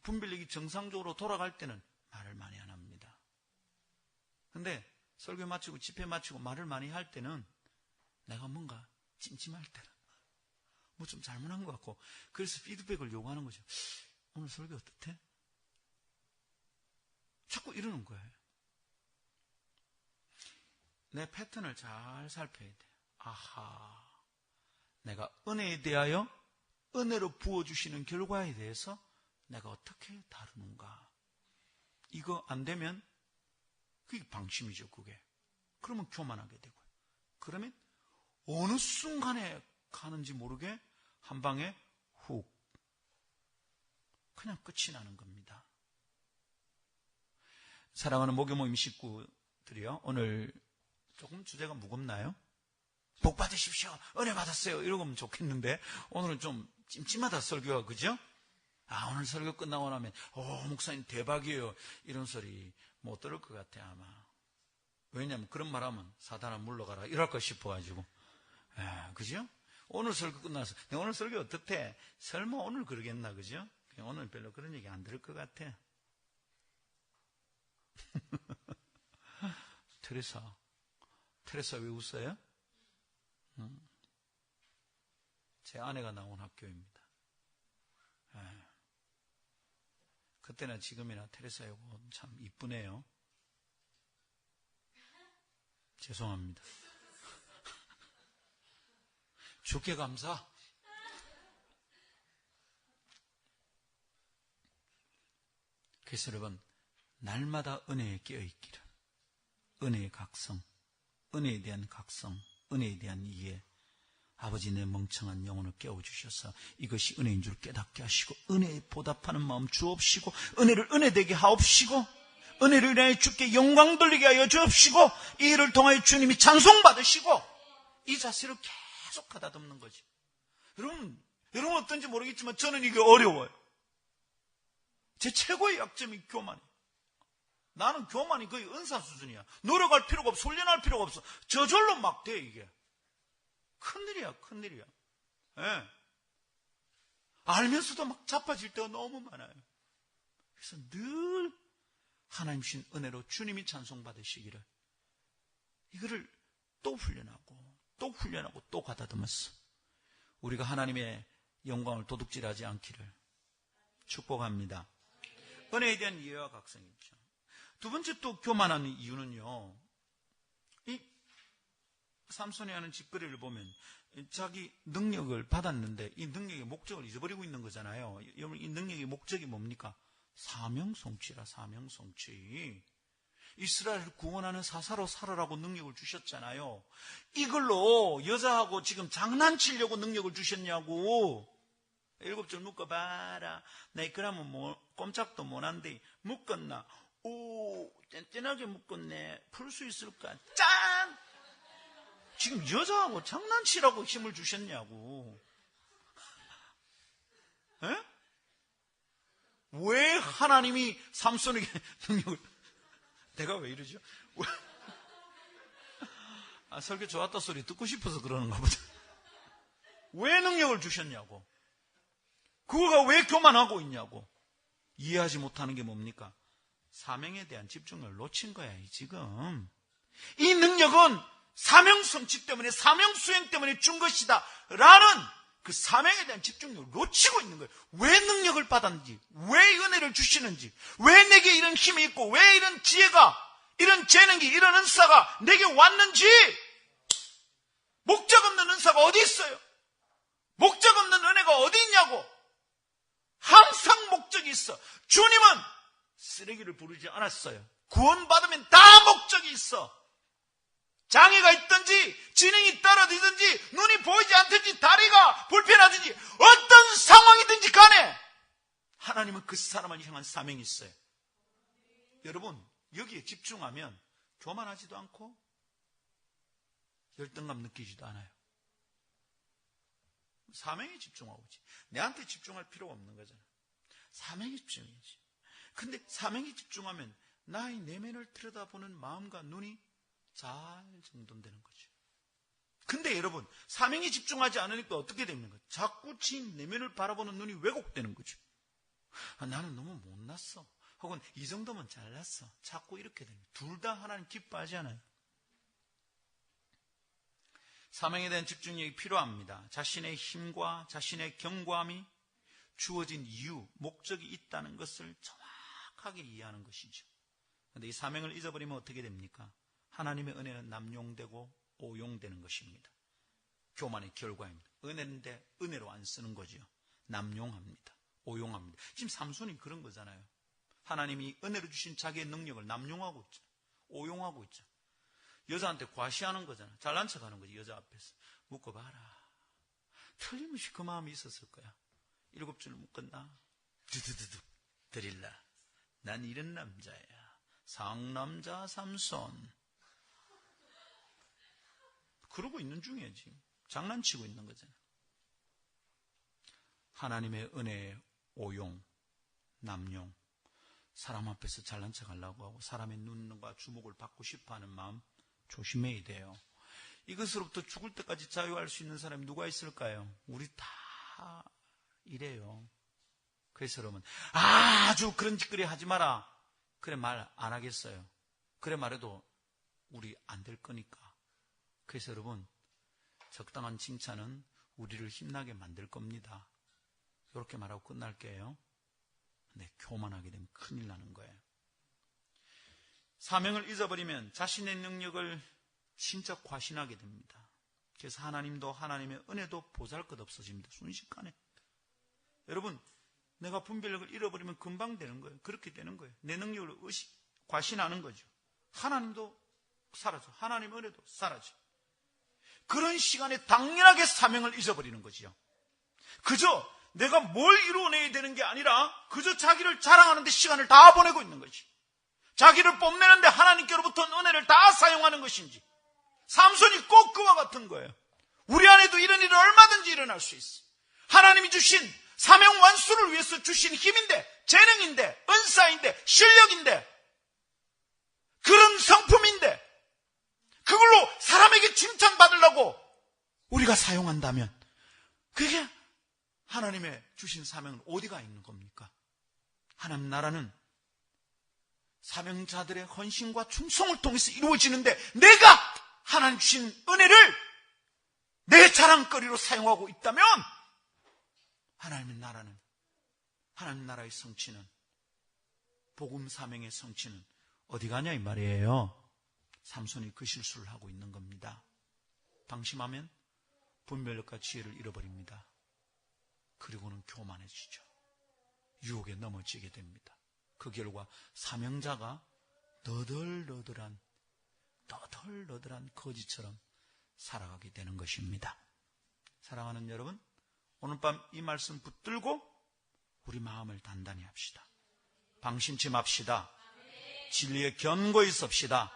분별력이 정상적으로 돌아갈 때는 말을 많이 안 합니다. 근데 설교 마치고 집회 마치고 말을 많이 할 때는, 내가 뭔가 찜찜할 때는 좀 잘못한 것 같고, 그래서 피드백을 요구하는 거죠. 오늘 설교 어떻대? 자꾸 이러는 거예요. 내 패턴을 잘 살펴야 돼. 아하, 내가 은혜에 대하여 은혜로 부어주시는 결과에 대해서 내가 어떻게 다루는가. 이거 안 되면 그게 방심이죠. 그게. 그러면 교만하게 되고요. 그러면 어느 순간에 가는지 모르게 한 방에 훅 그냥 끝이 나는 겁니다. 사랑하는 목요 모임 식구들이요, 오늘 조금 주제가 무겁나요? 복 받으십시오, 은혜 받았어요, 이러면 좋겠는데 오늘은 좀 찜찜하다 설교가. 그죠? 오늘 설교 끝나고 나면 목사님 대박이에요 이런 소리 못 들을 것 같아 아마. 왜냐하면 그런 말하면 사단아 물러가라 이럴까 싶어가지고. 그죠? 오늘 설교 끝나서 오늘 설교 어떻대? 설마 오늘 그러겠나. 그죠? 오늘 별로 그런 얘기 안 들을 것 같아. 테레사 왜 웃어요? 제 아내가 나온 학교입니다. 그때나 지금이나 테레사 여고 참 이쁘네요. 죄송합니다. 주께 감사. 그래서 여러분, 날마다 은혜에 깨어있기를, 은혜의 각성, 은혜에 대한 각성, 은혜에 대한 이해, 아버지 내 멍청한 영혼을 깨워주셔서 이것이 은혜인 줄 깨닫게 하시고, 은혜에 보답하는 마음 주옵시고, 은혜를 은혜되게 하옵시고, 은혜를 인하여 주께 영광 돌리게 하여 주옵시고, 이 일을 통하여 주님이 찬송받으시고, 이 자세를 계속 가다듬는 거지. 여러분 어떤지 모르겠지만 저는 이게 어려워요. 제 최고의 약점이 교만이에요. 나는 교만이 거의 은사 수준이야. 노력할 필요가 없어. 훈련할 필요가 없어. 저절로 막 돼, 이게. 큰일이야, 큰일이야. 예. 알면서도 막 자빠질 때가 너무 많아요. 그래서 늘 하나님 신 은혜로 주님이 찬송받으시기를, 이거를 또 훈련하고 또 가다듬었어. 우리가 하나님의 영광을 도둑질하지 않기를 축복합니다. 은혜에 대한 이해와 각성이 있죠. 두 번째 또 교만한 이유는요, 이 삼손이 하는 짓거리를 보면 자기 능력을 받았는데 이 능력의 목적을 잊어버리고 있는 거잖아요. 여러분, 이 능력의 목적이 뭡니까? 사명성취라. 사명성취. 이스라엘을 구원하는 사사로 살아라고 능력을 주셨잖아요. 이걸로 여자하고 지금 장난치려고 능력을 주셨냐고. 7줄 묶어봐라. 내 그러면 뭐 꼼짝도 못한데 묶었나? 오, 짠짠하게 묶었네. 풀 수 있을까? 짠! 지금 여자하고 장난치라고 힘을 주셨냐고. 에? 왜 하나님이 삼손에게 능력을, 내가 왜 이러죠? 설교 좋았다 소리 듣고 싶어서 그러는가 보다. 왜 능력을 주셨냐고. 그거가 왜 교만하고 있냐고. 이해하지 못하는 게 뭡니까? 사명에 대한 집중력을 놓친 거야, 지금. 이 능력은 사명성취 때문에, 사명수행 때문에 준 것이다 라는 그 사명에 대한 집중력을 놓치고 있는 거예요. 왜 능력을 받았는지, 왜 은혜를 주시는지, 왜 내게 이런 힘이 있고, 왜 이런 지혜가, 이런 재능이, 이런 은사가 내게 왔는지. 목적 없는 은사가 어디 있어요? 목적 없는 은혜가 어디 있냐고. 항상 목적이 있어. 주님은 쓰레기를 부르지 않았어요. 구원받으면 다 목적이 있어. 장애가 있든지 지능이 떨어지든지 눈이 보이지 않든지 다리가 불편하든지 어떤 상황이든지 간에 하나님은 그 사람을 향한 사명이 있어요. 여러분, 여기에 집중하면 교만하지도 않고 열등감 느끼지도 않아요. 사명에 집중하고 있지. 내한테 집중할 필요가 없는 거잖아. 사명에 집중이지. 근데 사명에 집중하면 나의 내면을 들여다보는 마음과 눈이 잘 정돈되는 거죠. 근데 여러분, 사명에 집중하지 않으니까 어떻게 되는 거예요? 자꾸 지 내면을 바라보는 눈이 왜곡되는 거죠. 나는 너무 못났어. 혹은 이 정도면 잘났어. 자꾸 이렇게 됩니다. 둘 다 하나님 기뻐하지 않아요. 사명에 대한 집중력이 필요합니다. 자신의 힘과 자신의 견고함이 주어진 이유, 목적이 있다는 것을 정확하게 이해하는 것이죠. 그런데 이 사명을 잊어버리면 어떻게 됩니까? 하나님의 은혜는 남용되고 오용되는 것입니다. 교만의 결과입니다. 은혜인데 은혜로 안 쓰는 거죠. 남용합니다. 오용합니다. 지금 삼손이 그런 거잖아요. 하나님이 은혜로 주신 자기의 능력을 남용하고 있죠. 오용하고 있죠. 여자한테 과시하는 거잖아. 잘난 척하는 거지. 여자 앞에서. 묶어봐라. 틀림없이 그 마음이 있었을 거야. 7줄 묶었나? 두두두두 드릴라. 난 이런 남자야. 상남자 삼손. 그러고 있는 중이에요, 지금. 장난치고 있는 거잖아요. 하나님의 은혜의 오용, 남용. 사람 앞에서 잘난 척 하려고 하고 사람의 눈과 주목을 받고 싶어하는 마음 조심해야 돼요. 이것으로부터 죽을 때까지 자유할 수 있는 사람이 누가 있을까요? 우리 다 이래요. 그래서 여러분, 아주 그런 짓거리 하지 마라. 그래 말 안 하겠어요. 그래 말해도 우리 안 될 거니까. 그래서 여러분, 적당한 칭찬은 우리를 힘나게 만들 겁니다. 이렇게 말하고 끝날게요. 근데 교만하게 되면 큰일 나는 거예요. 사명을 잊어버리면 자신의 능력을 진짜 과신하게 됩니다. 그래서 하나님도 하나님의 은혜도 보잘것 없어집니다. 순식간에. 여러분, 내가 분별력을 잃어버리면 금방 되는 거예요. 그렇게 되는 거예요. 내 능력을 과신하는 거죠. 하나님도 사라져. 하나님의 은혜도 사라져. 그런 시간에 당연하게 사명을 잊어버리는 거지요. 그저 내가 뭘 이루어내야 되는 게 아니라 그저 자기를 자랑하는 데 시간을 다 보내고 있는 거지. 자기를 뽐내는데 하나님께로부터 은혜를 다 사용하는 것인지. 삼손이 꼭 그와 같은 거예요. 우리 안에도 이런 일은 얼마든지 일어날 수 있어. 하나님이 주신 사명 완수를 위해서 주신 힘인데, 재능인데, 은사인데, 실력인데, 그런 성품인데, 그걸로 사람에게 칭찬받으려고 우리가 사용한다면 그게 하나님의 주신 사명은 어디가 있는 겁니까? 하나님 나라는 사명자들의 헌신과 충성을 통해서 이루어지는데, 내가 하나님 주신 은혜를 내 자랑거리로 사용하고 있다면 하나님의 나라는, 하나님 나라의 성취는, 복음 사명의 성취는 어디 가냐 이 말이에요. 삼손이 그 실수를 하고 있는 겁니다. 방심하면 분별력과 지혜를 잃어버립니다. 그리고는 교만해지죠. 유혹에 넘어지게 됩니다. 그 결과 사명자가 너덜너덜한 거지처럼 살아가게 되는 것입니다. 사랑하는 여러분, 오늘 밤 이 말씀 붙들고 우리 마음을 단단히 합시다. 방심치 맙시다. 진리에 견고히 섭시다.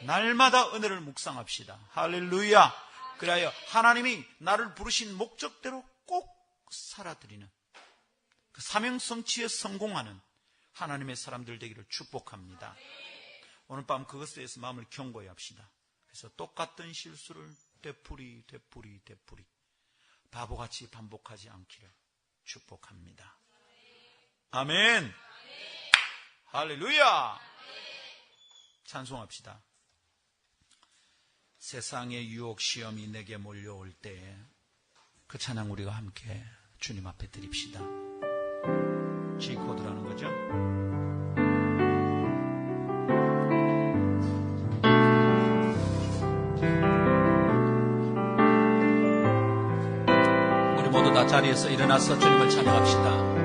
날마다 은혜를 묵상합시다. 할렐루야. 그래야 하나님이 나를 부르신 목적대로 꼭 살아드리는, 그 사명 성취에 성공하는 하나님의 사람들 되기를 축복합니다. 오늘 밤 그것에 대해서 마음을 견고히 합시다. 그래서 똑같은 실수를 되풀이 바보같이 반복하지 않기를 축복합니다. 아멘. 할렐루야. 찬송합시다. 세상의 유혹 시험이 내게 몰려올 때에 그 찬양 우리가 함께 주님 앞에 드립시다. G코드라는 거죠. 우리 모두 다 자리에서 일어나서 주님을 찬양합시다.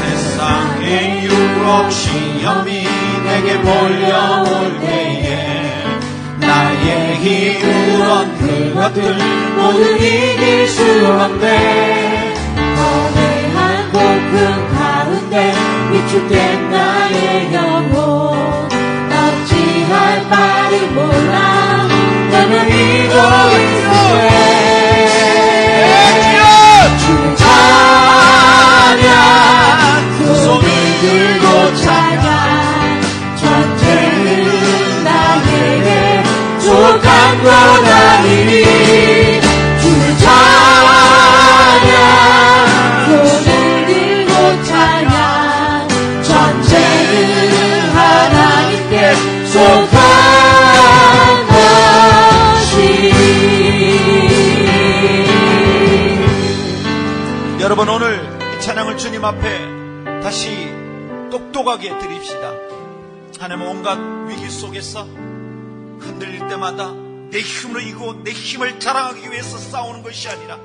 세상의 유혹 시험이 내게 몰려올 때에 나의 힘으론 그것들 모두 이길 수 없네. 거대한 고금 가운데 위축된 나의 영혼, 어찌할 바를 몰라 나는 이고 있으네. 주의 찬양, 두 손을 들고 찬양, 전쟁은 나에게 속한 것 아니니. 주의 찬양, 손을 들고 찬양, 전쟁은 하나님께 속한 것이. 여러분, 오늘 이 찬양을 주님 앞에 다시 똑똑하게 드립시다. 하나님, 온갖 위기 속에서 흔들릴 때마다 내 힘으로 이기고 내 힘을 자랑하기 위해서 싸우는 것이 아니라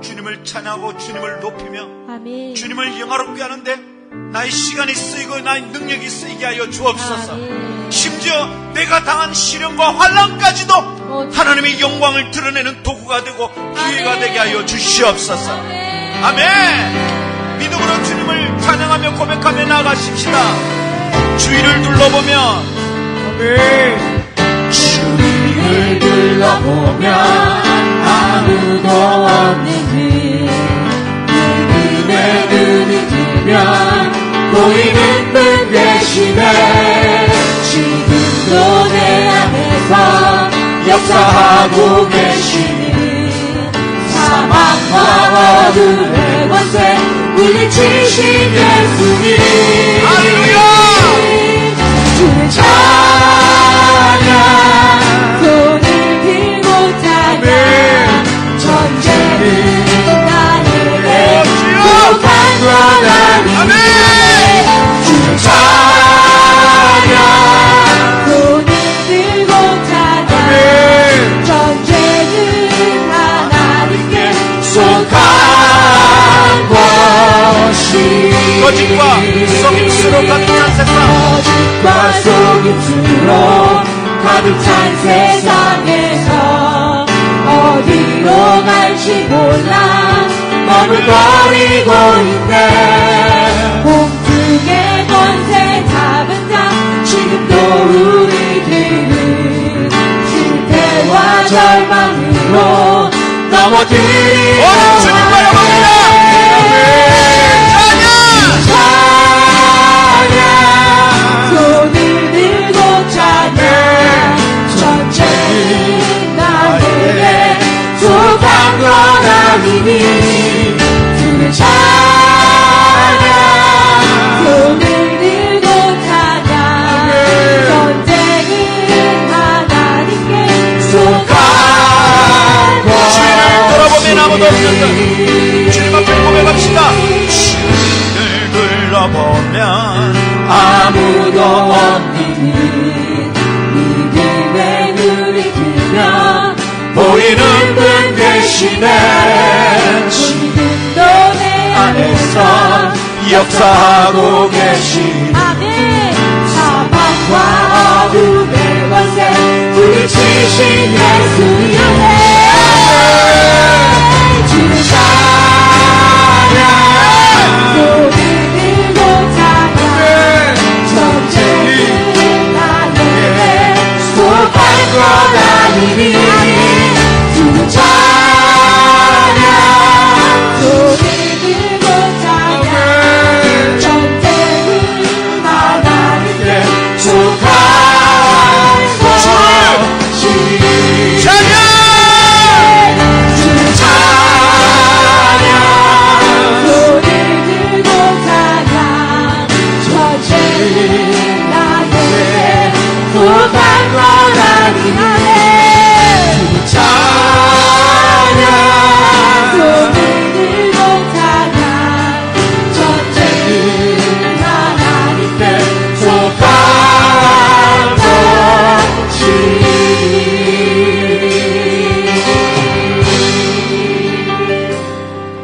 주님을 찬양하고 주님을 높이며 아멘. 주님을 영화롭게 하는데 나의 시간이 쓰이고 나의 능력이 쓰이게 하여 주옵소서. 아멘. 심지어 내가 당한 시련과 환난까지도 하나님의 영광을 드러내는 도구가 되고 기회가 아멘. 되게 하여 주시옵소서. 아멘. 아멘. 믿음으로 주님을 찬양하며 고백하며 나아가십시다. 주위를 둘러보며 아멘. 주위를 둘러보면 아무도 없는 그분의 눈을 들면 보이는 분 대신에 지금도 내 안에서 역사하고 계시는 사망과 어둠의 권세 물리치신 예수님. 할렐루야. 주의 찬양, 손을 들고 찬양, 전쟁은 나에게 속한 것 거짓과 속임수로 가득 찬 세상, 거짓과 속임수로 가득 찬 세상에서 어디로 갈지 몰라 머뭇거리고 있네. 공중의 권세 잡은 자 지금도 우리들은 실패와 절망으로 넘어뜨리고 오늘 주님 바라봅니다. 손을 들고 찬양 전쟁은 나에게 속한 건 아니니 주를 찬양 손을 들고 찬양 전쟁은 하나님께 속한 것 주님을 돌아보면 아무도 없는데 주님 앞에 고백합시다. 주님을 둘러보면 아무도 없는 믿음의 눈이 뜨면 보이는 분 대신에 지금도 내 안에서 역사하고 계신 아멘. 사방과 어둠의 권세 부딪히신 예수 이름에 주를 찬양 손을 들고 찬양 전쟁은 나에게 속한 것 아니니 주를 찬양 손을 들고 찬양 전쟁은 하나님께 속한 것이니 찬양! 주를 찬양 손을 들고 찬양 전쟁은 나에게 속한 것 아니네. 찬양 손을 들고 찬양 전쟁은 하나님께 속한 것이.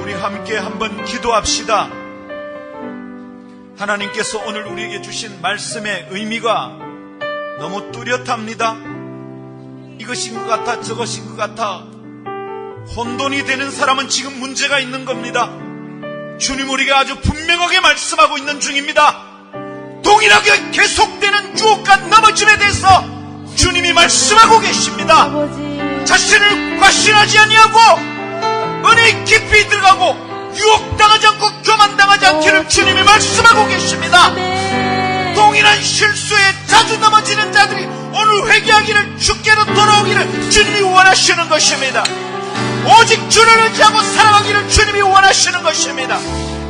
우리 함께 한번 기도합시다. 하나님께서 오늘 우리에게 주신 말씀의 의미가 너무 뚜렷합니다. 이것인 것 같아 저것인 것 같아 혼돈이 되는 사람은 지금 문제가 있는 겁니다. 주님 우리가 아주 분명하게 말씀하고 있는 중입니다. 동일하게 계속되는 유혹과 넘어짐에 대해서 주님이 말씀하고 계십니다. 자신을 과신하지 아니하고 은혜 깊이 들어가고 유혹당하지 않고 교만당하지 않기를 주님이 말씀하고 계십니다. 동일한 실수에 자주 넘어지는 자들이 오늘 회개하기를 주께로 돌아오기를 주님이 원하시는 것입니다. 오직 주를 의지하고 살아가기를 주님이 원하시는 것입니다.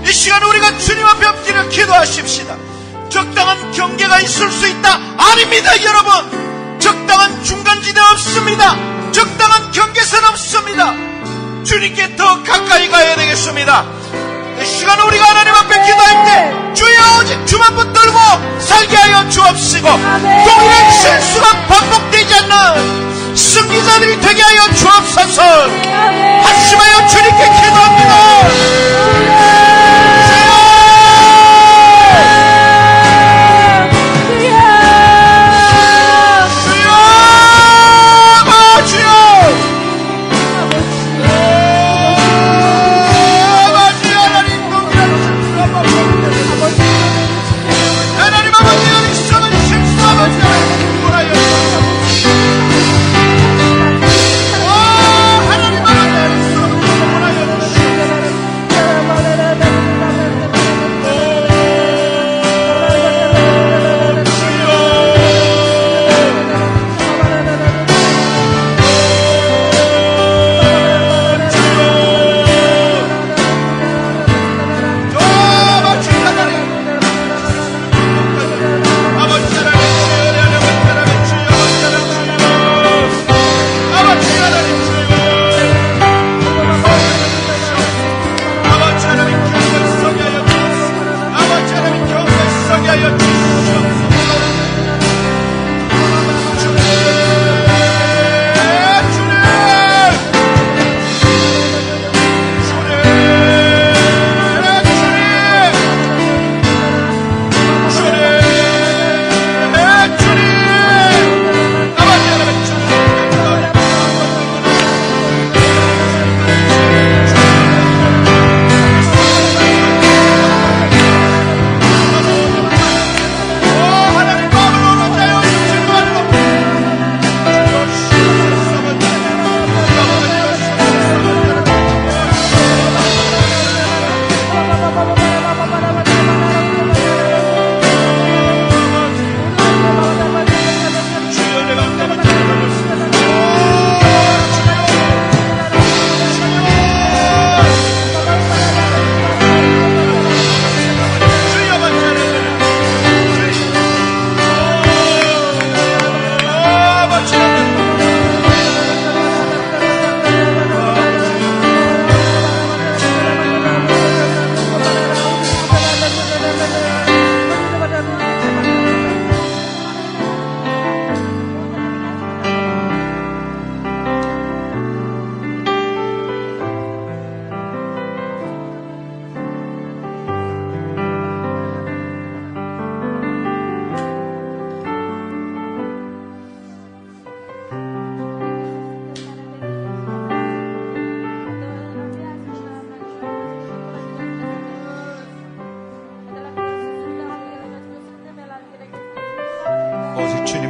이 시간 우리가 주님 앞에 엎드려 기도하십시다. 적당한 경계가 있을 수 있다. 아닙니다 여러분. 적당한 중간지대 없습니다. 적당한 경계선 없습니다. 주님께 더 가까이 가야 되겠습니다. 이 시간 우리가 하나님 앞에 기도할 때 주여 오직 주만 붙들고 살게 하여 주옵시고 동일한 실수가 반복되지 않는 승리자들이 되게 하여 주옵소서. 한심하여 주님께 기도합니다.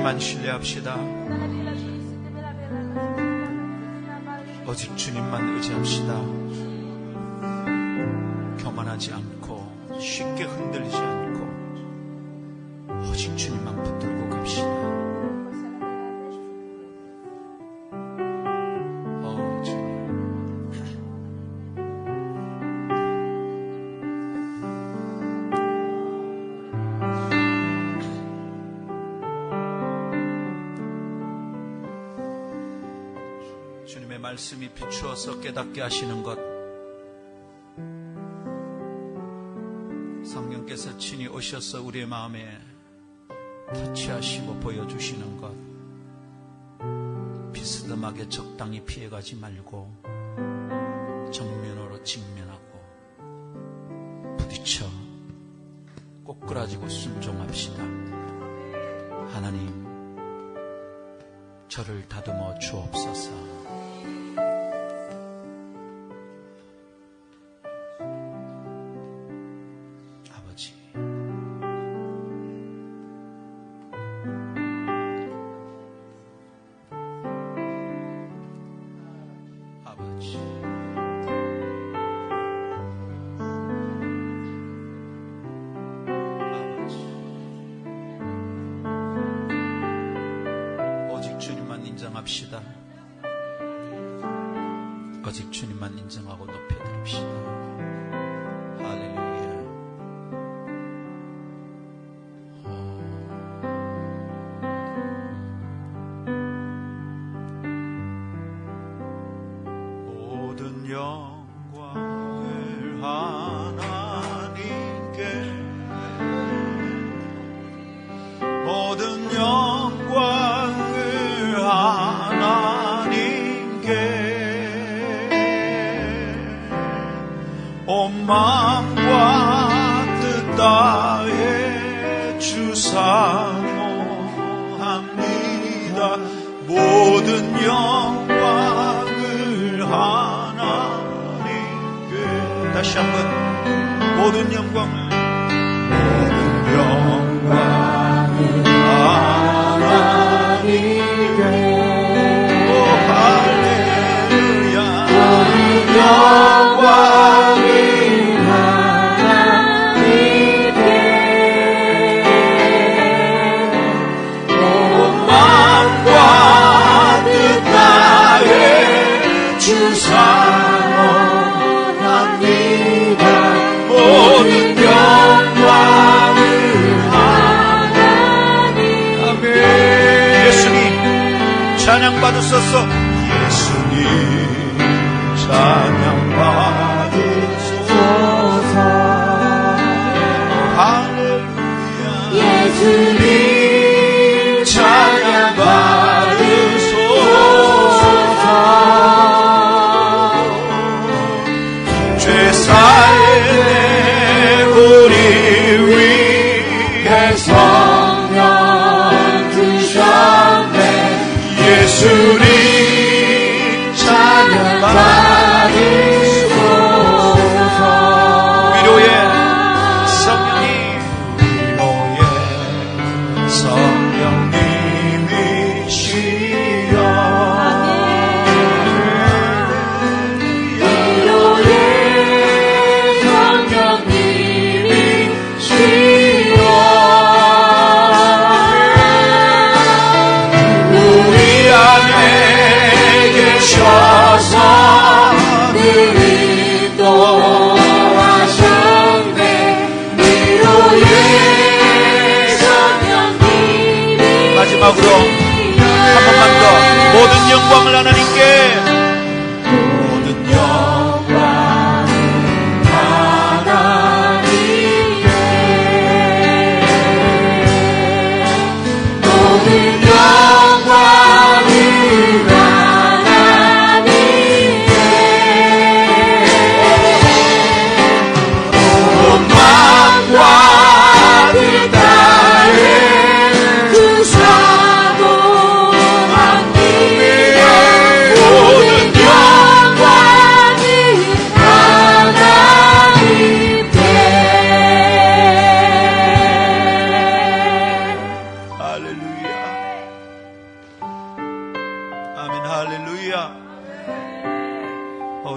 주님만 신뢰합시다. 오직 주님만 의지합시다. 교만하지 않고 쉽게 흔들리지 않고 오직 주님만 붙들고 갑시다. 주님의 말씀이 비추어서 깨닫게 하시는 것, 성령께서 친히 오셔서 우리의 마음에 터치하시고 보여주시는 것, 비스듬하게 적당히 피해가지 말고 정면으로 직면하고 부딪혀 꼬꾸라지고 순종합시다. 하나님, 저를 다듬어 주옵소서. 인정합시다. 오직 주님만 인정하고 높여드립시다. 할렐루야. 모든 영광을 하나님께, 모든 영광을 하나님께, 온 마음과 뜻 다해 주사모합니다. 모든 영광을 하나님께. 다시 한번 모든 영광을, 모든 영광을 하나님께. 오 할렐루야. 모든 영광을 하나님께, 온 마음과 뜻 다해 주사모합니다. 모든 영광을 하나님께. 예수님 찬양 받으소서. 예수님 찬양 받으소서. 할렐루야. 예수님 찬양 받으소서. 죄사의 우리 위해 성령 주셨네. 예수님 찬양 받으소서.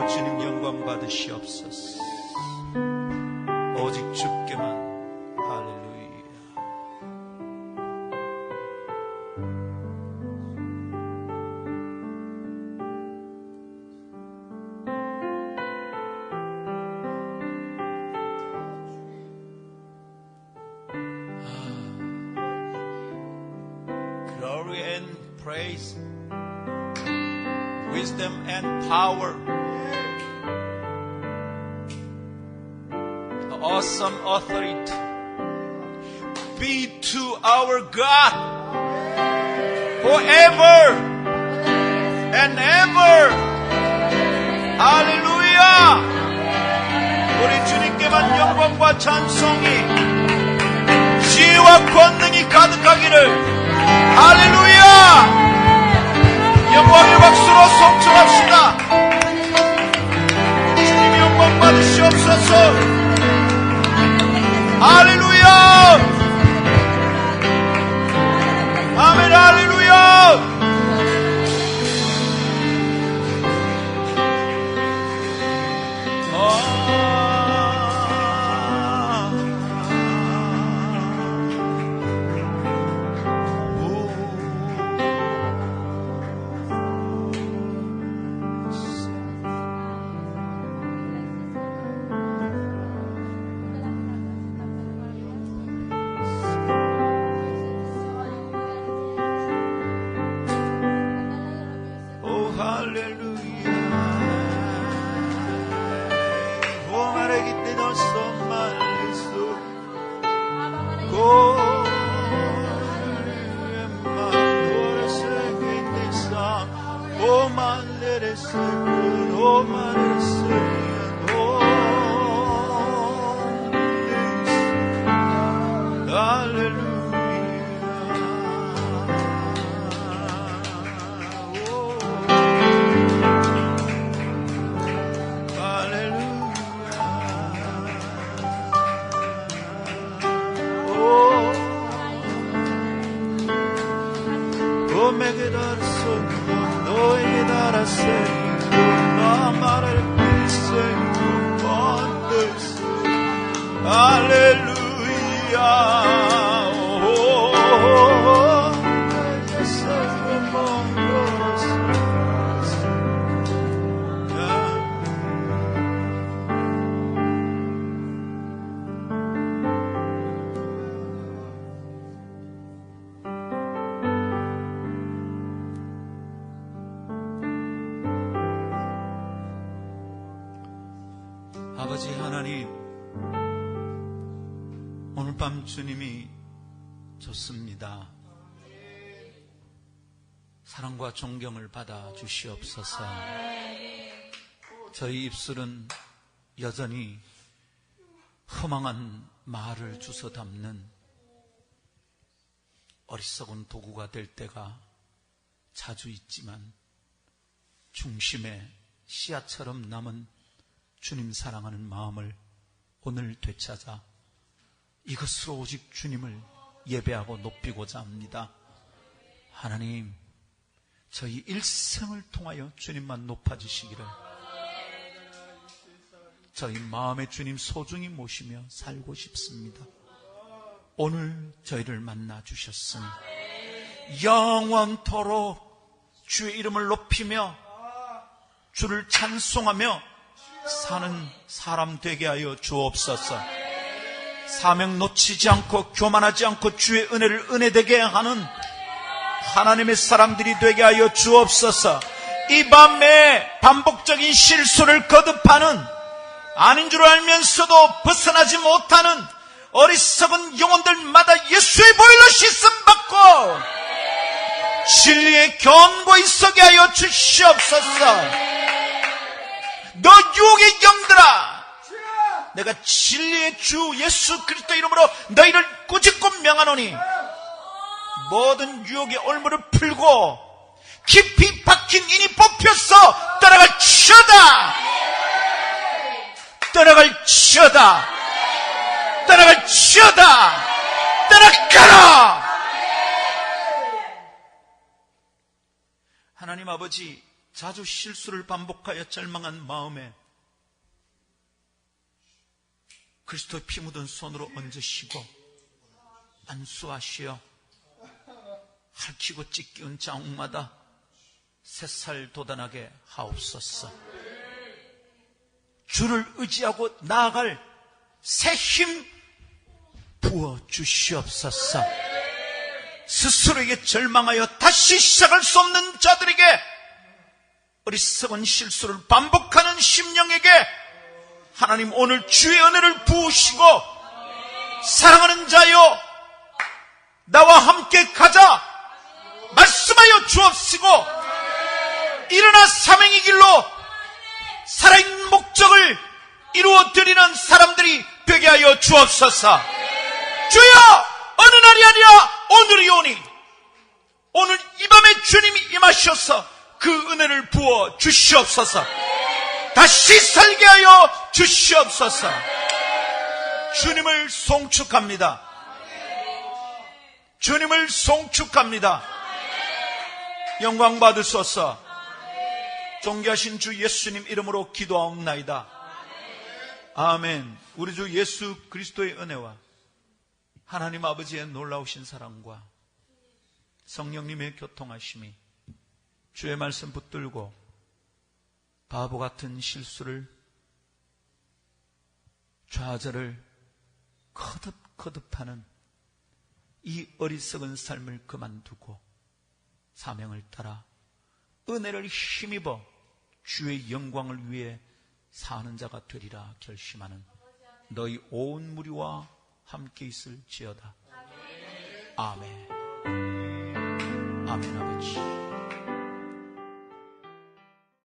주님 영광 받으시옵소서. 오직 주께만. 할렐루야. Glory and praise, wisdom and power, the awesome authority be to our God forever and ever. 할렐루야. 우리 주님께만 영광과 찬송이, 지혜와 권능이 가득하기를. 할렐루야! 영광의 박수로 송축합시다. 주님 영광 받으시옵소서. 할렐루야! 아멘. 할렐루야! 너에게 달았어, 너에게 달았어, 나 말할 필생 만들었어. 할렐루야. 아버지 하나님, 오늘 밤 주님이 좋습니다. 사랑과 존경을 받아 주시옵소서. 저희 입술은 여전히 허망한 말을 주워 담는 어리석은 도구가 될 때가 자주 있지만, 중심에 씨앗처럼 남은 주님 사랑하는 마음을 오늘 되찾아 이것으로 오직 주님을 예배하고 높이고자 합니다. 하나님, 저희 일생을 통하여 주님만 높아지시기를 저희 마음에 주님 소중히 모시며 살고 싶습니다. 오늘 저희를 만나 주셨으니 영원토록 주의 이름을 높이며 주를 찬송하며 사는 사람 되게 하여 주옵소서. 사명 놓치지 않고 교만하지 않고 주의 은혜를 은혜되게 하는 하나님의 사람들이 되게 하여 주옵소서. 이 밤에 반복적인 실수를 거듭하는, 아닌 줄 알면서도 벗어나지 못하는 어리석은 영혼들마다 예수의 보혈로 씻음 받고 진리의 견고히 서게 하여 주시옵소서. 너 유혹의 영들아, 내가 진리의 주 예수 그리스도 이름으로 너희를 꾸짖고 명하노니 모든 유혹의 올무를 풀고 깊이 박힌 인이 뽑혀서 떠나갈지어다. 떠나갈지어다. 떠나갈지어다. 떠나가라. 하나님 아버지, 자주 실수를 반복하여 절망한 마음에 그리스도의 피 묻은 손으로 얹으시고 안수하시어 핥히고 찢기운 자욱마다 새살 돋아나게 하옵소서. 주를 의지하고 나아갈 새 힘 부어주시옵소서. 스스로에게 절망하여 다시 시작할 수 없는 자들에게, 어리석은 실수를 반복하는 심령에게 하나님 오늘 주의 은혜를 부으시고, 사랑하는 자여 나와 함께 가자 말씀하여 주옵시고, 일어나 사명의 길로 살아있는 목적을 이루어드리는 사람들이 되게 하여 주옵소서. 주여, 어느 날이 아니라 오늘이오니 오늘 이 밤에 주님이 임하셔서 그 은혜를 부어 주시옵소서. 다시 살게 하여 주시옵소서. 주님을 송축합니다. 주님을 송축합니다. 영광 받으소서. 존귀하신 주 예수님 이름으로 기도하옵나이다. 아멘. 우리 주 예수 그리스도의 은혜와 하나님 아버지의 놀라우신 사랑과 성령님의 교통하심이 주의 말씀 붙들고 바보 같은 실수를, 좌절을 거듭거듭하는 이 어리석은 삶을 그만두고 사명을 따라 은혜를 힘입어 주의 영광을 위해 사는 자가 되리라 결심하는 너희 온 무리와 함께 있을지어다. 아멘. 아멘. 아버지.